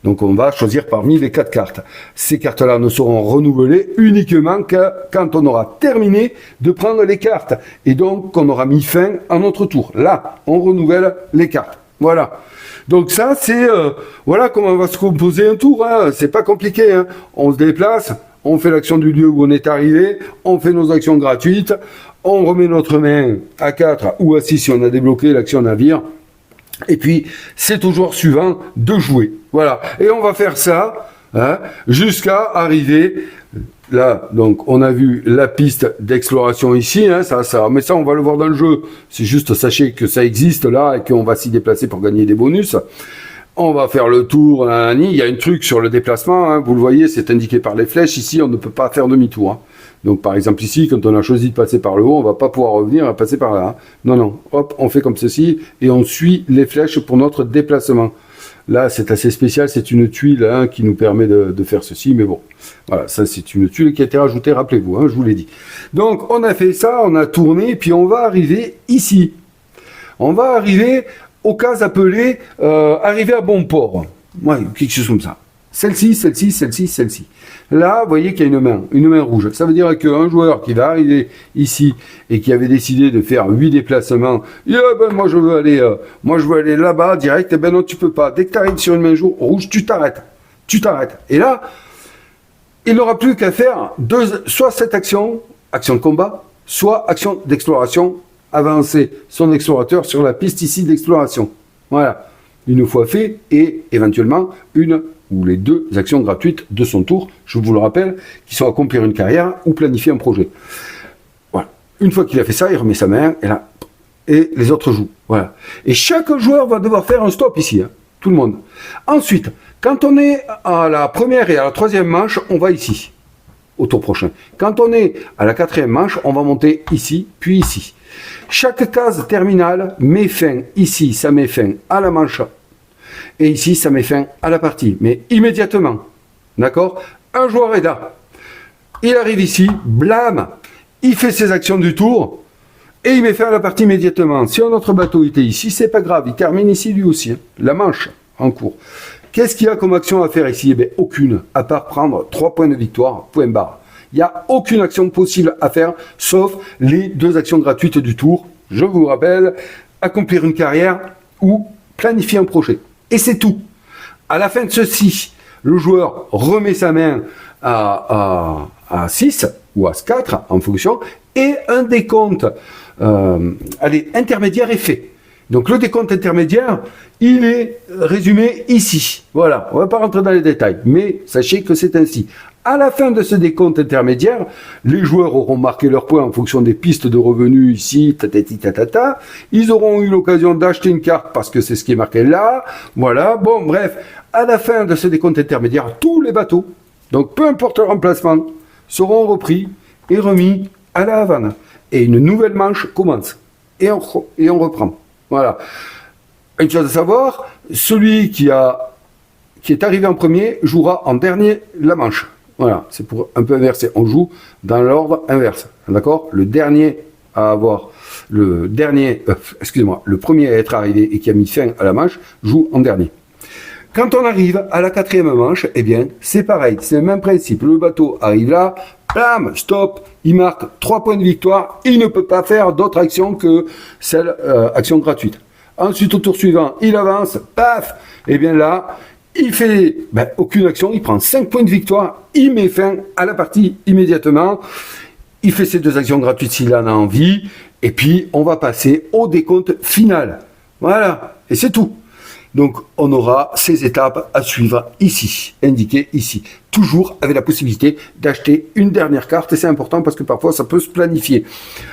Donc on va choisir parmi les 4 cartes. Ces cartes-là ne seront renouvelées uniquement que quand on aura terminé de prendre les cartes. Et donc qu'on aura mis fin à notre tour. Là, on renouvelle les cartes. Voilà. Donc ça, c'est voilà comment va se composer un tour. Hein. C'est pas compliqué. Hein. On se déplace, on fait l'action du lieu où on est arrivé, on fait nos actions gratuites, on remet notre main à 4 ou à 6 si on a débloqué l'action navire. Et puis, c'est au joueur suivant de jouer. Voilà. Et on va faire ça hein, jusqu'à arriver là. Donc, on a vu la piste d'exploration ici. Hein, mais ça, on va le voir dans le jeu. C'est juste, sachez que ça existe là et qu'on va s'y déplacer pour gagner des bonus. On va faire le tour. Il y a un truc sur le déplacement. Hein, vous le voyez, c'est indiqué par les flèches. Ici, on ne peut pas faire demi-tour. Hein. Donc, par exemple, ici, quand on a choisi de passer par le haut, on va pas pouvoir revenir et passer par là. Hein. Non, non. Hop, on fait comme ceci et on suit les flèches pour notre déplacement. Là, c'est assez spécial. C'est une tuile hein, qui nous permet de faire ceci. Mais bon, voilà, ça, c'est une tuile qui a été rajoutée, rappelez-vous, hein, je vous l'ai dit. Donc, on a fait ça, on a tourné, puis on va arriver ici. On va arriver aux cases appelées arriver à bon port. Ouais, quelque chose comme ça. Celle-ci, celle-ci, celle-ci, celle-ci. Là, vous voyez qu'il y a une main rouge. Ça veut dire qu'un joueur qui va arriver ici et qui avait décidé de faire 8 déplacements, ben, moi je veux aller là-bas direct, et ben non, tu peux pas. Dès que tu arrives sur une main rouge, tu t'arrêtes. Tu t'arrêtes. Et là, il n'aura plus qu'à faire soit cette action de combat, soit action d'exploration, avancer son explorateur sur la piste ici d'exploration. Voilà. Une fois fait, et éventuellement une ou les 2 actions gratuites de son tour, je vous le rappelle, qui sont accomplir une carrière ou planifier un projet. Voilà. Une fois qu'il a fait ça, il remet sa main, et là, et les autres jouent. Voilà. Et chaque joueur va devoir faire un stop ici, hein, tout le monde. Ensuite, quand on est à la première et à la 3e manche, on va ici, au tour prochain. Quand on est à la 4e manche, on va monter ici, puis ici. Chaque case terminale met fin ici, ça met fin à la manche. Et ici, ça met fin à la partie, mais immédiatement. D'accord? Un joueur est là. Il arrive ici, blam, il fait ses actions du tour, et il met fin à la partie immédiatement. Si un autre bateau était ici, c'est pas grave, il termine ici lui aussi, hein, la manche en cours. Qu'est-ce qu'il y a comme action à faire ici? Eh bien, aucune, à part prendre 3 points de victoire, point barre. Il n'y a aucune action possible à faire, sauf les 2 actions gratuites du tour. Je vous rappelle, accomplir une carrière ou planifier un projet. Et c'est tout. À la fin de ceci, le joueur remet sa main à 6 ou à 4 en fonction, et un décompte intermédiaire est fait. Donc le décompte intermédiaire, il est résumé ici. Voilà, on ne va pas rentrer dans les détails, mais sachez que c'est ainsi. À la fin de ce décompte intermédiaire, les joueurs auront marqué leurs points en fonction des pistes de revenus ici, tatati tatata. Ils auront eu l'occasion d'acheter une carte parce que c'est ce qui est marqué là. Voilà, bon, bref. À la fin de ce décompte intermédiaire, tous les bateaux, donc peu importe leur emplacement, seront repris et remis à la Havane. Et une nouvelle manche commence. Et on reprend. Voilà. Une chose à savoir, celui qui est arrivé en premier jouera en dernier la manche. Voilà, c'est pour un peu inverser. On joue dans l'ordre inverse. D'accord? Le dernier à avoir, le premier à être arrivé et qui a mis fin à la manche, joue en dernier. Quand on arrive à la 4e manche, eh bien, c'est pareil. C'est le même principe. Le bateau arrive là, bam, stop, il marque 3 points de victoire. Il ne peut pas faire d'autre action que celle, action gratuite. Ensuite, au tour suivant, il avance, paf, et bien là, il fait aucune action, il prend 5 points de victoire, il met fin à la partie immédiatement, il fait ses 2 actions gratuites s'il en a envie, et puis on va passer au décompte final. Voilà, et c'est tout. Donc on aura ces étapes à suivre ici, indiquées ici. Toujours avec la possibilité d'acheter une dernière carte, et c'est important parce que parfois ça peut se planifier.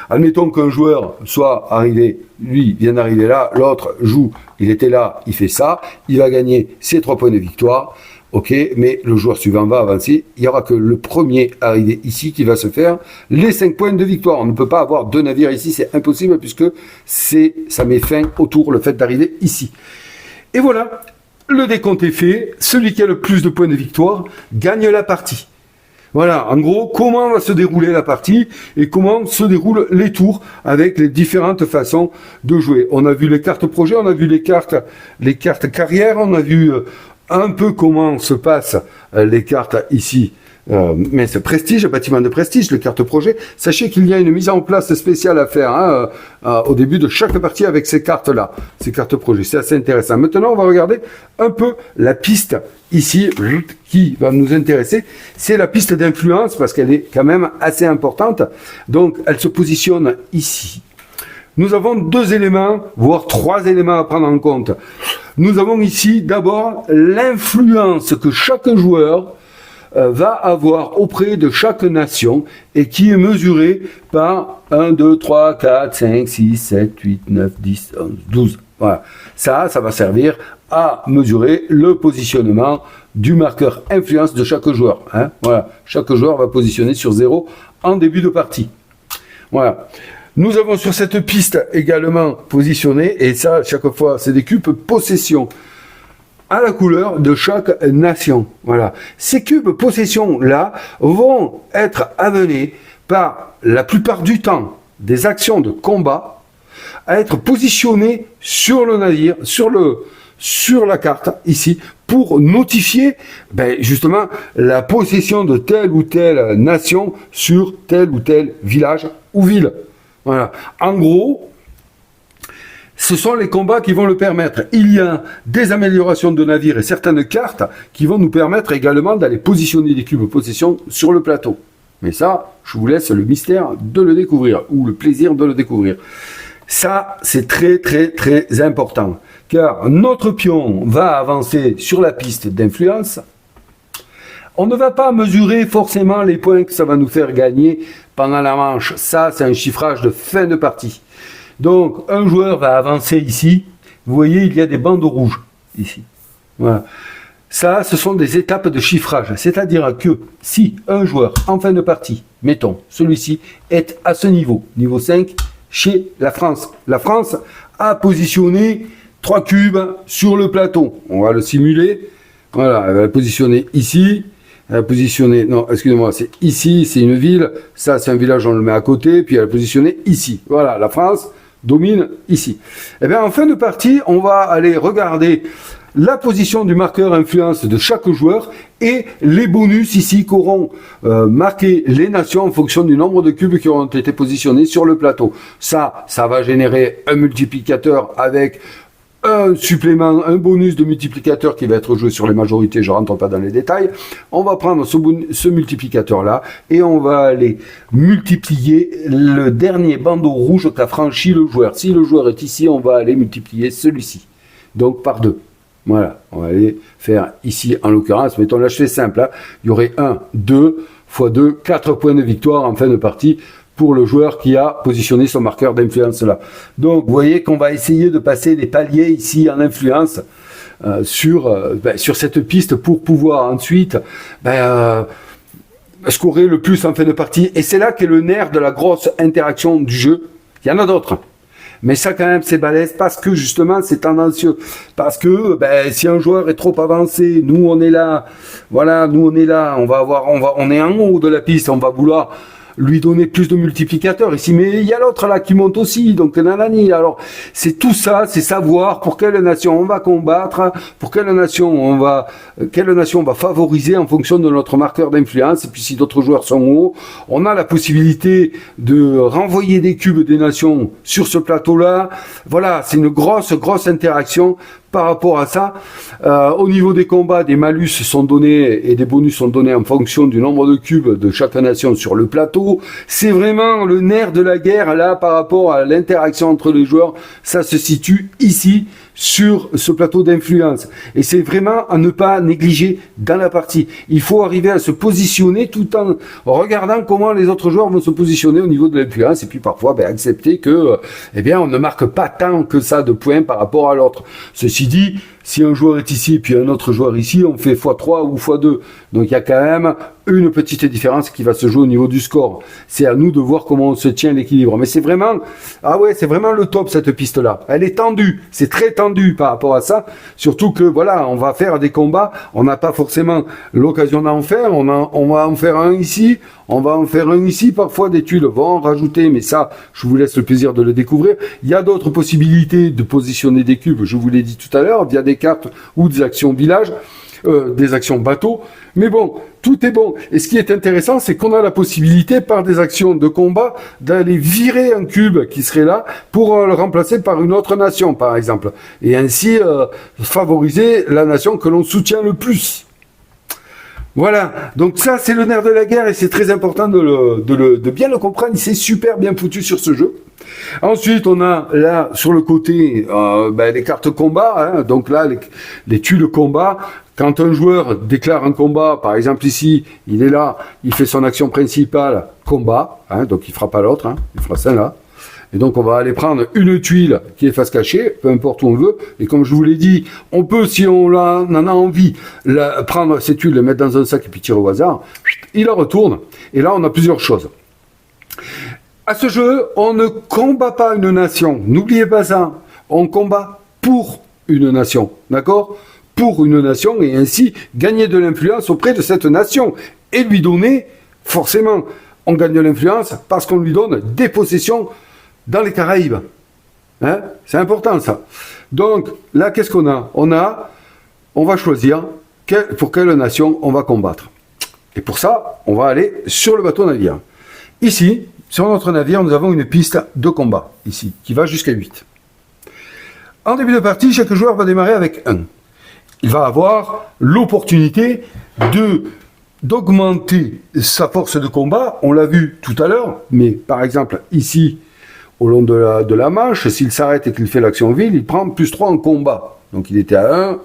Admettons qu'un joueur soit arrivé, lui vient d'arriver là, l'autre joue, il était là, il fait ça, il va gagner ses 3 points de victoire, ok, mais le joueur suivant va avancer, il n'y aura que le premier arrivé ici qui va se faire les 5 points de victoire. On ne peut pas avoir 2 navires ici, c'est impossible puisque ça met fin au tour, le fait d'arriver ici. Et voilà, le décompte est fait. Celui qui a le plus de points de victoire gagne la partie. Voilà, en gros, comment va se dérouler la partie et comment se déroulent les tours avec les différentes façons de jouer. On a vu les cartes projet, on a vu les cartes carrière, on a vu un peu comment se passent les cartes ici. Mais ce prestige, bâtiment de prestige, les cartes projet, sachez qu'il y a une mise en place spéciale à faire au début de chaque partie avec ces cartes-là, ces cartes projet. C'est assez intéressant. Maintenant, on va regarder un peu la piste ici qui va nous intéresser. C'est la piste d'influence parce qu'elle est quand même assez importante. Donc, elle se positionne ici. Nous avons 2 éléments, voire 3 éléments à prendre en compte. Nous avons ici d'abord l'influence que chaque joueur va avoir auprès de chaque nation et qui est mesurée par 1, 2, 3, 4, 5, 6, 7, 8, 9, 10, 11, 12. Voilà. Ça va servir à mesurer le positionnement du marqueur influence de chaque joueur. Hein. Voilà. Chaque joueur va positionner sur 0 en début de partie. Voilà. Nous avons sur cette piste également positionné, et ça, chaque fois, c'est des cubes possession à la couleur de chaque nation. Voilà. Ces cubes possession-là vont être amenés par la plupart du temps des actions de combat à être positionnés sur le navire, sur la carte, ici, pour notifier justement la possession de telle ou telle nation sur tel ou tel village ou ville. Voilà. En gros, ce sont les combats qui vont le permettre. Il y a des améliorations de navires et certaines cartes qui vont nous permettre également d'aller positionner des cubes possession sur le plateau. Mais ça, je vous laisse le mystère de le découvrir, ou le plaisir de le découvrir. Ça, c'est très très très important, car notre pion va avancer sur la piste d'influence. On ne va pas mesurer forcément les points que ça va nous faire gagner pendant la manche. Ça, c'est un chiffrage de fin de partie. Donc, un joueur va avancer ici. Vous voyez, il y a des bandeaux rouges ici. Voilà. Ça, ce sont des étapes de chiffrage. C'est-à-dire que si un joueur, en fin de partie, mettons, celui-ci, est à ce niveau, niveau 5, chez la France a positionné 3 cubes sur le plateau. On va le simuler. Voilà, elle va le positionner ici. Elle a positionné, non, excusez-moi, c'est ici, c'est une ville. Ça, c'est un village, on le met à côté. Puis elle a positionné ici. Voilà, la France domine ici. Eh bien, en fin de partie, on va aller regarder la position du marqueur influence de chaque joueur et les bonus ici qu'auront marqué les nations en fonction du nombre de cubes qui auront été positionnés sur le plateau. Ça va générer un multiplicateur avec un supplément, un bonus de multiplicateur qui va être joué sur les majorités, je ne rentre pas dans les détails. On va prendre ce multiplicateur-là et on va aller multiplier le dernier bandeau rouge qu'a franchi le joueur. Si le joueur est ici, on va aller multiplier celui-ci. Donc par 2. Voilà, on va aller faire ici, en l'occurrence, mettons là je fais simple, hein. Il y aurait 1, 2, x 2, 4 points de victoire en fin de partie pour le joueur qui a positionné son marqueur d'influence là. Donc vous voyez qu'on va essayer de passer des paliers ici en influence sur cette piste pour pouvoir ensuite scorer le plus en fin de partie. Et c'est là qu'est le nerf de la grosse interaction du jeu. Il y en a d'autres. Mais ça, quand même, c'est balèze parce que, justement, c'est tendancieux. Parce que, si un joueur est trop avancé, nous, on est là. Voilà, nous, on est là. On est en haut de la piste. On va vouloir lui donner plus de multiplicateurs ici. Mais il y a l'autre là qui monte aussi. Donc, nanani. Alors, c'est tout ça. C'est savoir pour quelle nation on va combattre, pour quelle nation on va favoriser en fonction de notre marqueur d'influence. Et puis, si d'autres joueurs sont hauts, on a la possibilité de renvoyer des cubes des nations sur ce plateau-là. Voilà, c'est une grosse interaction par rapport à ça. Au niveau des combats, des malus sont donnés et des bonus sont donnés en fonction du nombre de cubes de chaque nation sur le plateau. C'est vraiment le nerf de la guerre là par rapport à l'interaction entre les joueurs. Ça se situe ici sur ce plateau d'influence. Et c'est vraiment à ne pas négliger dans la partie. Il faut arriver à se positionner tout en regardant comment les autres joueurs vont se positionner au niveau de l'influence. Et puis parfois, accepter que, on ne marque pas tant que ça de points par rapport à l'autre. Ceci dit, si un joueur est ici et puis un autre joueur ici, on fait x3 ou x2. Donc il y a quand même une petite différence qui va se jouer au niveau du score. C'est à nous de voir comment on se tient l'équilibre. Mais c'est vraiment, c'est vraiment le top cette piste-là. Elle est tendue, c'est très tendu par rapport à ça. Surtout que voilà, on va faire des combats, on n'a pas forcément l'occasion d'en faire. On va en faire un ici, on va en faire un ici. Parfois des tuiles vont en rajouter, mais ça, je vous laisse le plaisir de le découvrir. Il y a d'autres possibilités de positionner des cubes, je vous l'ai dit tout à l'heure, via des cartes ou des actions village. Des actions bateau, mais bon, tout est bon. Et ce qui est intéressant, c'est qu'on a la possibilité, par des actions de combat, d'aller virer un cube qui serait là pour le remplacer par une autre nation, par exemple, et ainsi favoriser la nation que l'on soutient le plus. Voilà, donc ça c'est le nerf de la guerre et c'est très important de bien le comprendre, c'est super bien foutu sur ce jeu. Ensuite on a là sur le côté les cartes combat, hein, donc là les tuiles combat. Quand un joueur déclare un combat, par exemple ici, il est là, il fait son action principale, combat, hein, donc il fera pas l'autre, hein, il fera ça là. Et donc on va aller prendre une tuile qui est face cachée, peu importe où on veut. Et comme je vous l'ai dit, on peut, si on en a envie, prendre cette tuile, la mettre dans un sac et puis tirer au hasard. Il la retourne. Et là, on a plusieurs choses. À ce jeu, on ne combat pas une nation. N'oubliez pas ça. On combat pour une nation. D'accord ? Pour une nation et ainsi gagner de l'influence auprès de cette nation. Et lui donner, forcément, on gagne de l'influence parce qu'on lui donne des possessions dans les Caraïbes. Hein? C'est important ça. Donc là, qu'est-ce qu'on a ? On va choisir pour quelle nation on va combattre. Et pour ça, on va aller sur le bateau navire. Ici, sur notre navire, nous avons une piste de combat, ici, qui va jusqu'à 8. En début de partie, chaque joueur va démarrer avec 1. Il va avoir l'opportunité d'augmenter sa force de combat. On l'a vu tout à l'heure, mais par exemple, ici, au long de la manche, s'il s'arrête et qu'il fait l'action ville, il prend plus 3 en combat. Donc il était à 1,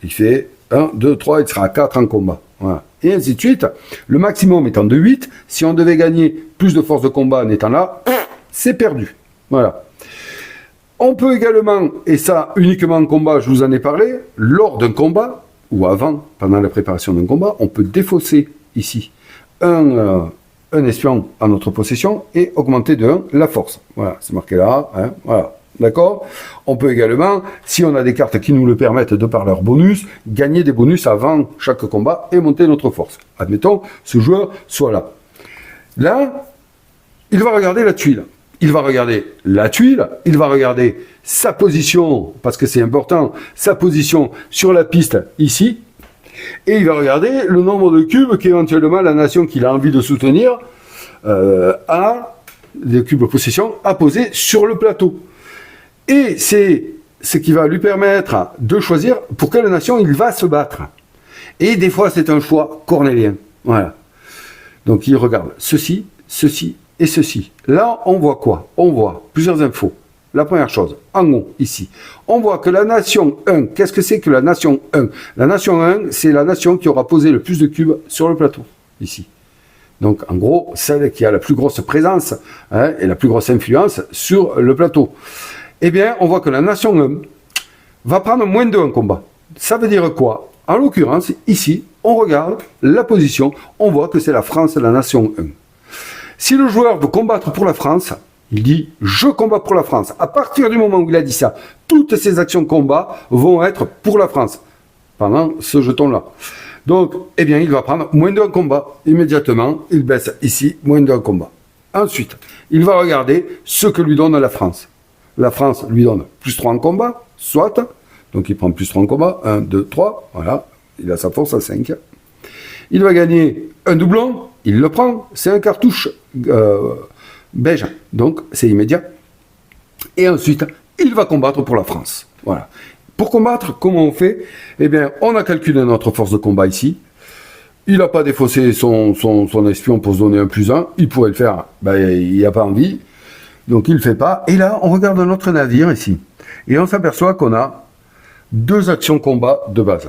il fait 1, 2, 3, il sera à 4 en combat. Voilà. Et ainsi de suite. Le maximum étant de 8. Si on devait gagner plus de force de combat en étant là, c'est perdu. Voilà. On peut également, et ça uniquement en combat, je vous en ai parlé, lors d'un combat, ou avant, pendant la préparation d'un combat, on peut défausser ici un espion en notre possession et augmenter de 1 la force. Voilà, c'est marqué là, hein, voilà, d'accord ? On peut également, si on a des cartes qui nous le permettent de par leur bonus, gagner des bonus avant chaque combat et monter notre force. Admettons, ce joueur soit là. Là, il va regarder la tuile. Il va regarder la tuile, il va regarder sa position, parce que c'est important, sa position sur la piste ici, et il va regarder le nombre de cubes qu'éventuellement la nation qu'il a envie de soutenir des cubes de possession à poser sur le plateau. Et c'est ce qui va lui permettre de choisir pour quelle nation il va se battre. Et des fois, c'est un choix cornélien. Voilà. Donc il regarde ceci, ceci et ceci. Là, on voit quoi ? On voit plusieurs infos. La première chose, en haut, ici, on voit que la nation 1, qu'est-ce que c'est que la nation 1 ? La nation 1, c'est la nation qui aura posé le plus de cubes sur le plateau, ici. Donc, en gros, celle qui a la plus grosse présence et la plus grosse influence sur le plateau. Eh bien, on voit que la nation 1 va prendre moins de 1 combat. Ça veut dire quoi ? En l'occurrence, ici, on regarde la position, on voit que c'est la France, la nation 1. Si le joueur veut combattre pour la France, il dit « je combats pour la France ». À partir du moment où il a dit ça, toutes ses actions combat vont être pour la France, pendant ce jeton-là. Donc, eh bien, il va prendre moins d'un combat. Immédiatement, il baisse ici, moins d'un combat. Ensuite, il va regarder ce que lui donne la France. La France lui donne plus 3 en combat, soit. Donc, il prend plus 3 en combat. 1, 2, 3. Voilà. Il a sa force à 5. Il va gagner un doublon. Il le prend. C'est un cartouche beige. Donc, c'est immédiat. Et ensuite, il va combattre pour la France. Voilà. Pour combattre, comment on fait ? Eh bien, on a calculé notre force de combat ici. Il n'a pas défaussé son espion pour se donner un plus 1. Il pourrait le faire. Il n'a pas envie. Donc, il ne le fait pas. Et là, on regarde notre navire ici. Et on s'aperçoit qu'on a 2 actions combat de base.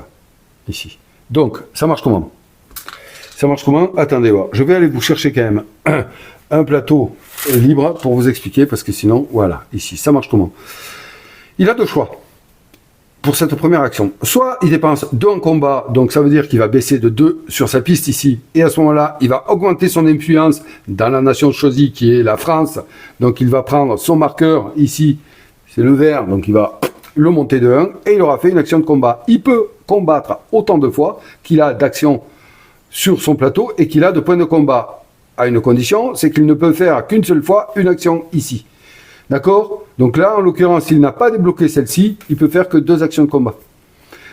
Ici. Donc, ça marche comment ? Ça marche comment ? Attendez voir. Je vais aller vous chercher quand même un plateau libre pour vous expliquer. Parce que sinon, voilà. Ici, ça marche comment ? Il a 2 choix. pour cette première action. Soit il dépense 2 en combat, donc ça veut dire qu'il va baisser de 2 sur sa piste ici, et à ce moment-là, il va augmenter son influence dans la nation choisie qui est la France, donc il va prendre son marqueur ici, c'est le vert, donc il va le monter de 1, et il aura fait une action de combat. Il peut combattre autant de fois qu'il a d'actions sur son plateau et qu'il a de points de combat, à une condition, c'est qu'il ne peut faire qu'une seule fois une action ici. D'accord? Donc là, en l'occurrence, s'il n'a pas débloqué celle-ci, il peut faire que 2 actions de combat.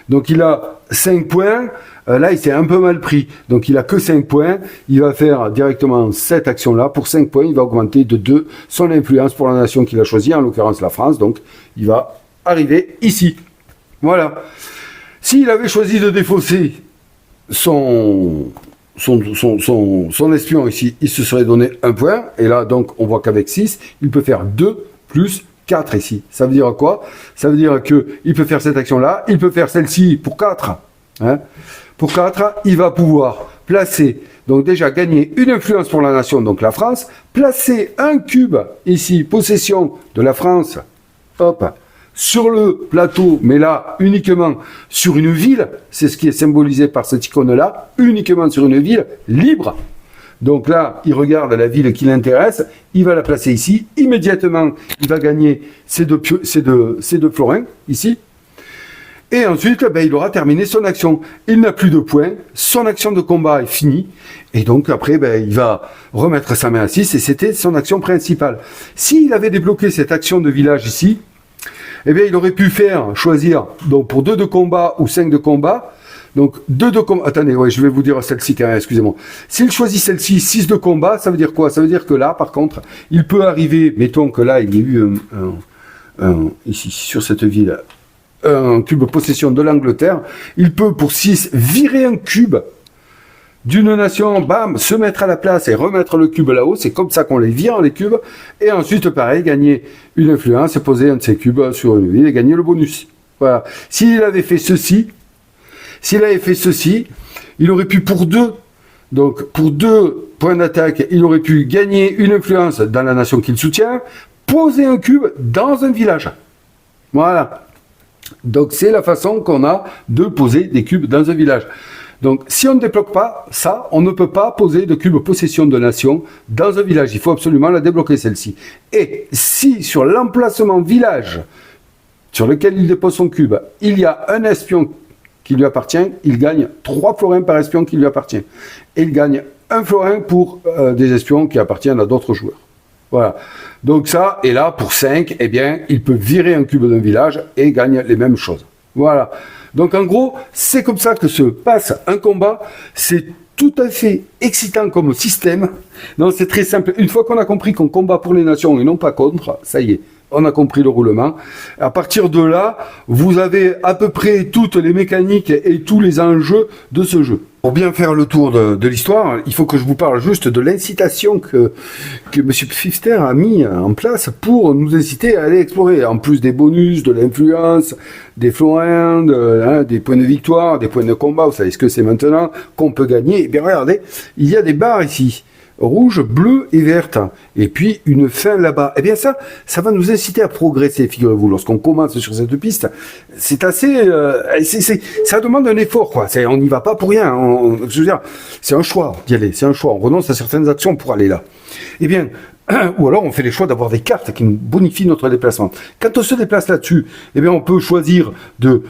Donc il a 5 points, là il s'est un peu mal pris, donc il a que 5 points, il va faire directement cette action-là, pour 5 points, il va augmenter de 2 son influence pour la nation qu'il a choisie, en l'occurrence la France, donc il va arriver ici. Voilà. S'il avait choisi de défausser son espion ici, il se serait donné 1 point, et là donc on voit qu'avec 6, il peut faire 2 plus 4 ici. Ça veut dire quoi? Ça veut dire qu'il peut faire cette action-là, il peut faire celle-ci pour 4. Hein. Pour 4, il va pouvoir placer, donc déjà gagner une influence pour la nation, donc la France, placer un cube ici, possession de la France, hop, sur le plateau, mais là, uniquement sur une ville, c'est ce qui est symbolisé par cette icône-là, uniquement sur une ville libre. Donc là, il regarde la ville qui l'intéresse, il va la placer ici, immédiatement, il va gagner ces deux florins, ici, et ensuite, il aura terminé son action. Il n'a plus de points, son action de combat est finie, et donc après, il va remettre sa main à 6, et c'était son action principale. S'il avait débloqué cette action de village ici, il aurait pu choisir, donc pour 2 de combat ou 5 de combat. Donc 2 de combat. Attendez, je vais vous dire celle-ci quand même, excusez-moi. S'il choisit celle-ci, 6 de combat, ça veut dire quoi? Ça veut dire que là, par contre, il peut arriver, mettons que là, il y a eu ici, sur cette ville, un cube possession de l'Angleterre. Il peut, pour 6, virer un cube d'une nation, bam, se mettre à la place et remettre le cube là-haut, c'est comme ça qu'on les vire, les cubes, et ensuite, pareil, gagner une influence, poser un de ces cubes sur une ville et gagner le bonus. Voilà. S'il avait fait ceci, il aurait pu pour 2, donc pour 2 points d'attaque, il aurait pu gagner une influence dans la nation qu'il soutient, poser un cube dans un village. Voilà. Donc c'est la façon qu'on a de poser des cubes dans un village. Donc, si on ne débloque pas ça, on ne peut pas poser de cube possession de nation dans un village. Il faut absolument la débloquer, celle-ci. Et si sur l'emplacement village sur lequel il dépose son cube, il y a un espion qui lui appartient, il gagne 3 florins par espion qui lui appartient. Et il gagne 1 florin pour des espions qui appartiennent à d'autres joueurs. Voilà. Donc ça, et là, pour 5, il peut virer un cube d'un village et gagne les mêmes choses. Voilà. Donc en gros, c'est comme ça que se passe un combat. C'est tout à fait excitant comme système. Non, c'est très simple. Une fois qu'on a compris qu'on combat pour les nations et non pas contre, ça y est, on a compris le roulement. À partir de là, vous avez à peu près toutes les mécaniques et tous les enjeux de ce jeu. Pour bien faire le tour de l'histoire, il faut que je vous parle juste de l'incitation que M. Pfister a mis en place pour nous inciter à aller explorer. En plus des bonus, de l'influence, des florins, des points de victoire, des points de combat, vous savez ce que c'est maintenant, qu'on peut gagner. Et bien regardez, il y a des barres ici. Rouge, bleu et verte. Et puis une fin là-bas. Eh bien ça va nous inciter à progresser, figurez-vous. Lorsqu'on commence sur cette piste, c'est assez... ça demande un effort, quoi. On n'y va pas pour rien. Je veux dire, c'est un choix d'y aller. C'est un choix. On renonce à certaines actions pour aller là. Eh bien, ou alors on fait les choix d'avoir des cartes qui nous bonifient notre déplacement. Quand on se déplace là-dessus, eh bien on peut choisir de...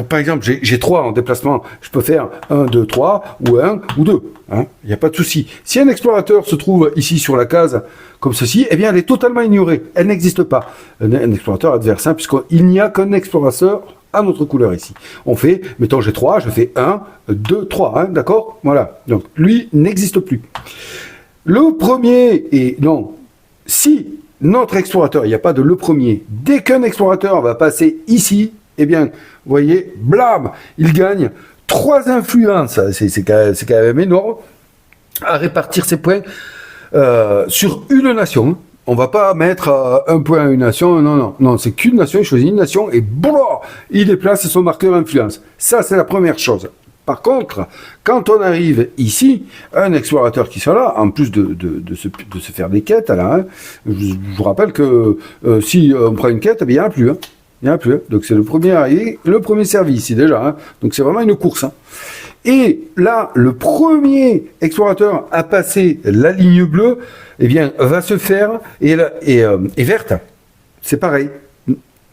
Par exemple, j'ai 3 en déplacement. Je peux faire 1, 2, 3, ou 1, ou 2. Il n'y a pas de souci. Si un explorateur se trouve ici sur la case, comme ceci, eh bien elle est totalement ignorée. Elle n'existe pas. Un explorateur adverse, puisqu'il n'y a qu'un explorateur à notre couleur ici. On fait, mettons j'ai 3, je fais 1, 2, 3, d'accord? Voilà. Donc lui n'existe plus. Le premier est... Non. Si notre explorateur, il n'y a pas de le premier, dès qu'un explorateur va passer ici, eh bien, vous voyez, blam, il gagne 3 influences, c'est quand même énorme, à répartir ses points sur une nation. On va pas mettre 1 point à une nation, non, c'est qu'une nation, il choisit une nation et blah, il déplace son marqueur influence. Ça, c'est la première chose. Par contre, quand on arrive ici, un explorateur qui soit là, en plus de se faire des quêtes, là, je vous rappelle que si on prend une quête, il n'y en a plus. Il n'y en a plus. Hein. Donc c'est le premier arrivé, le premier servi ici déjà. Hein. Donc c'est vraiment une course. Hein. Et là, le premier explorateur à passer la ligne bleue, eh bien, va se faire, et verte, c'est pareil.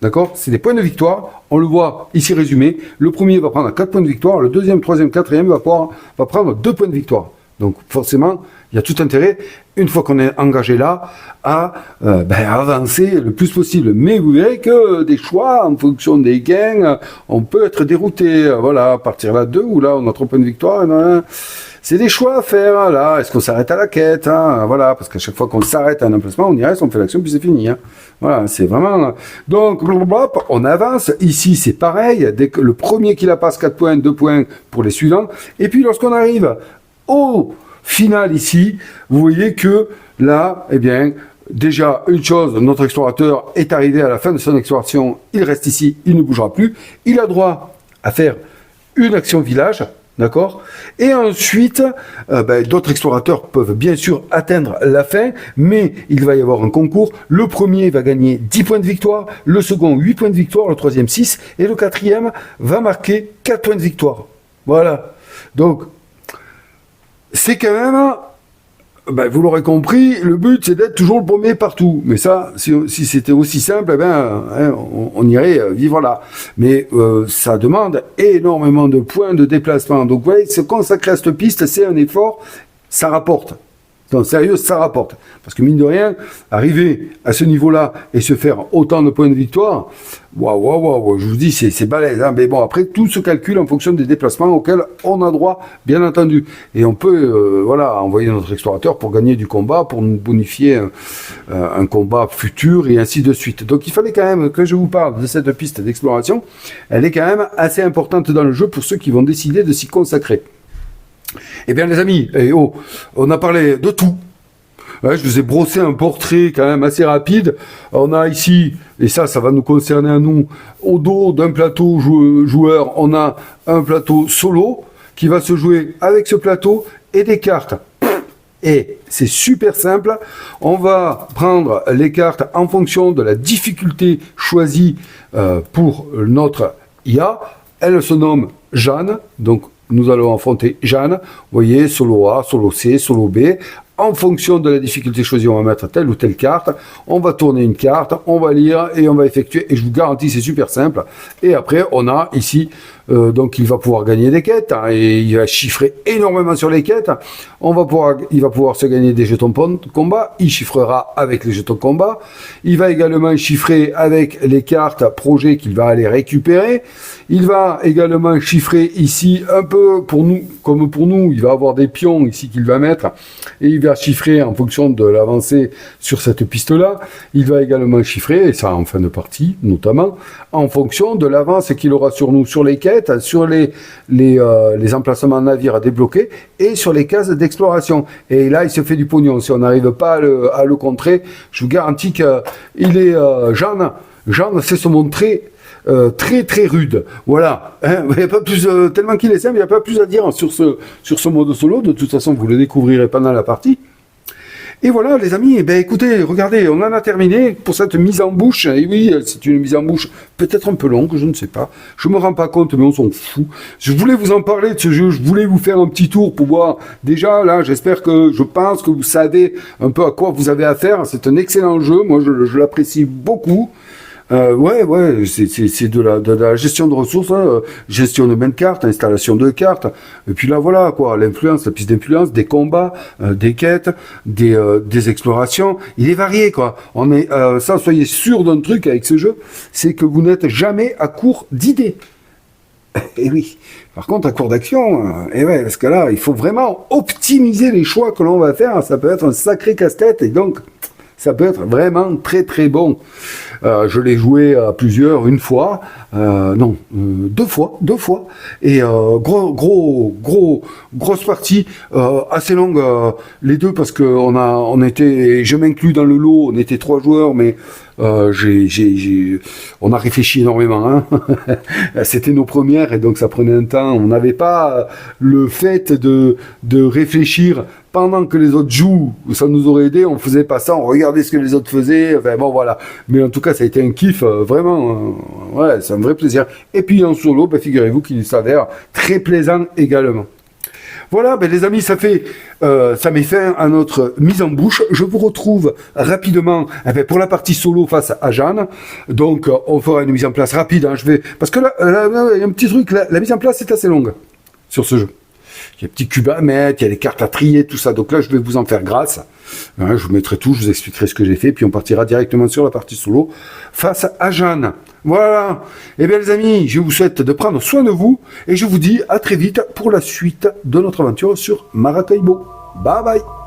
D'accord? C'est des points de victoire. On le voit ici résumé. Le premier va prendre 4 points de victoire. Le deuxième, troisième, quatrième va prendre 2 points de victoire. Donc forcément, il y a tout intérêt, une fois qu'on est engagé là, à avancer le plus possible. Mais vous verrez que des choix, en fonction des gains, on peut être dérouté. Voilà, partir là 2 ou là on a 3 points de victoire. C'est des choix à faire. Là, est-ce qu'on s'arrête à la quête, hein, voilà, parce qu'à chaque fois qu'on s'arrête à un emplacement, on y reste, on fait l'action, puis c'est fini. Hein. Voilà, c'est vraiment... Donc, on avance. Ici, c'est pareil. Dès que le premier qui la passe, 4 points, 2 points pour les suivants. Et puis, lorsqu'on arrive au final ici, vous voyez que là, eh bien, déjà, une chose, notre explorateur est arrivé à la fin de son exploration, il reste ici, il ne bougera plus. Il a droit à faire une action village, d'accord? Et ensuite, d'autres explorateurs peuvent bien sûr atteindre la fin, mais il va y avoir un concours. Le premier va gagner 10 points de victoire, le second 8 points de victoire, le troisième 6, et le quatrième va marquer 4 points de victoire. Voilà. Donc, c'est quand même, vous l'aurez compris, le but c'est d'être toujours le premier partout. Mais ça, si c'était aussi simple, on irait vivre là. Mais ça demande énormément de points de déplacement. Donc vous voyez, se consacrer à cette piste, c'est un effort, ça rapporte. Non, sérieux, ça rapporte. Parce que mine de rien, arriver à ce niveau-là et se faire autant de points de victoire, waouh, je vous dis, c'est balèze. Hein. Mais bon, après, tout se calcule en fonction des déplacements auxquels on a droit, bien entendu. Et on peut, envoyer notre explorateur pour gagner du combat, pour nous bonifier un combat futur et ainsi de suite. Donc il fallait quand même que je vous parle de cette piste d'exploration. Elle est quand même assez importante dans le jeu pour ceux qui vont décider de s'y consacrer. Eh bien les amis, on a parlé de tout. Ouais, je vous ai brossé un portrait quand même assez rapide. On a ici, et ça va nous concerner à nous, au dos d'un plateau joueur, on a un plateau solo qui va se jouer avec ce plateau et des cartes. Et c'est super simple, on va prendre les cartes en fonction de la difficulté choisie pour notre IA. Elle se nomme Jeanne, donc nous allons affronter Jeanne, vous voyez, solo A, solo C, solo B. En fonction de la difficulté choisie, on va mettre telle ou telle carte. On va tourner une carte, on va lire et on va effectuer. Et je vous garantis, c'est super simple. Et après, on a ici, donc il va pouvoir gagner des quêtes. Hein, et il va chiffrer énormément sur les quêtes. Il va pouvoir se gagner des jetons de combat. Il chiffrera avec les jetons de combat. Il va également chiffrer avec les cartes projets qu'il va aller récupérer. Il va également chiffrer ici un peu pour nous, comme pour nous. Il va avoir des pions ici qu'il va mettre. Et il va chiffrer en fonction de l'avancée sur cette piste-là. Il va également chiffrer, et ça en fin de partie notamment, en fonction de l'avance qu'il aura sur nous, sur les quêtes, sur les emplacements navires à débloquer et sur les cases d'exploration. Et là, il se fait du pognon. Si on n'arrive pas à le contrer, je vous garantis qu'il est Jeanne sait se montrer très très rude. Voilà. Hein, il y a pas plus, tellement qu'il est simple, il n'y a pas plus à dire sur ce mode solo. De toute façon, vous le découvrirez pendant la partie. Et voilà, les amis, écoutez, regardez, on en a terminé pour cette mise en bouche. Et oui, c'est une mise en bouche peut-être un peu longue, je ne sais pas. Je me rends pas compte, mais on s'en fout. Je voulais vous en parler de ce jeu, je voulais vous faire un petit tour pour voir. Déjà, là, je pense que vous savez un peu à quoi vous avez affaire. C'est un excellent jeu, moi je l'apprécie beaucoup. C'est de la gestion de ressources, hein, gestion de main de cartes, installation de cartes, et puis là voilà quoi, l'influence, la piste d'influence, des combats, des quêtes, des explorations, il est varié quoi. On est, ça soyez sûr d'un truc avec ce jeu, c'est que vous n'êtes jamais à court d'idées. Et oui. Par contre, à court d'action, parce que là, il faut vraiment optimiser les choix que l'on va faire. Ça peut être un sacré casse-tête et donc ça peut être vraiment très très bon. Je l'ai joué à plusieurs, une fois, deux fois, et grosse partie, assez longue, les deux parce que je m'inclus dans le lot, on était 3 joueurs, mais On a réfléchi énormément. Hein. C'était nos premières et donc ça prenait un temps. On n'avait pas le fait de réfléchir pendant que les autres jouent. Ça nous aurait aidé. On faisait pas ça. On regardait ce que les autres faisaient. Enfin bon voilà. Mais en tout cas, ça a été un kiff vraiment. Ouais, c'est un vrai plaisir. Et puis en solo, ben, figurez-vous qu'il s'avère très plaisant également. Voilà, ben les amis, ça met fin à notre mise en bouche. Je vous retrouve rapidement pour la partie solo face à Jeanne. Donc, on fera une mise en place rapide. Hein, parce que là, il y a un petit truc. La mise en place est assez longue sur ce jeu. Il y a des petits cubes à mettre, il y a des cartes à trier, tout ça. Donc là, je vais vous en faire grâce. Hein, je vous mettrai tout, je vous expliquerai ce que j'ai fait. Puis on partira directement sur la partie solo face à Jeanne. Voilà. Eh bien les amis, je vous souhaite de prendre soin de vous et je vous dis à très vite pour la suite de notre aventure sur Maracaibo. Bye bye.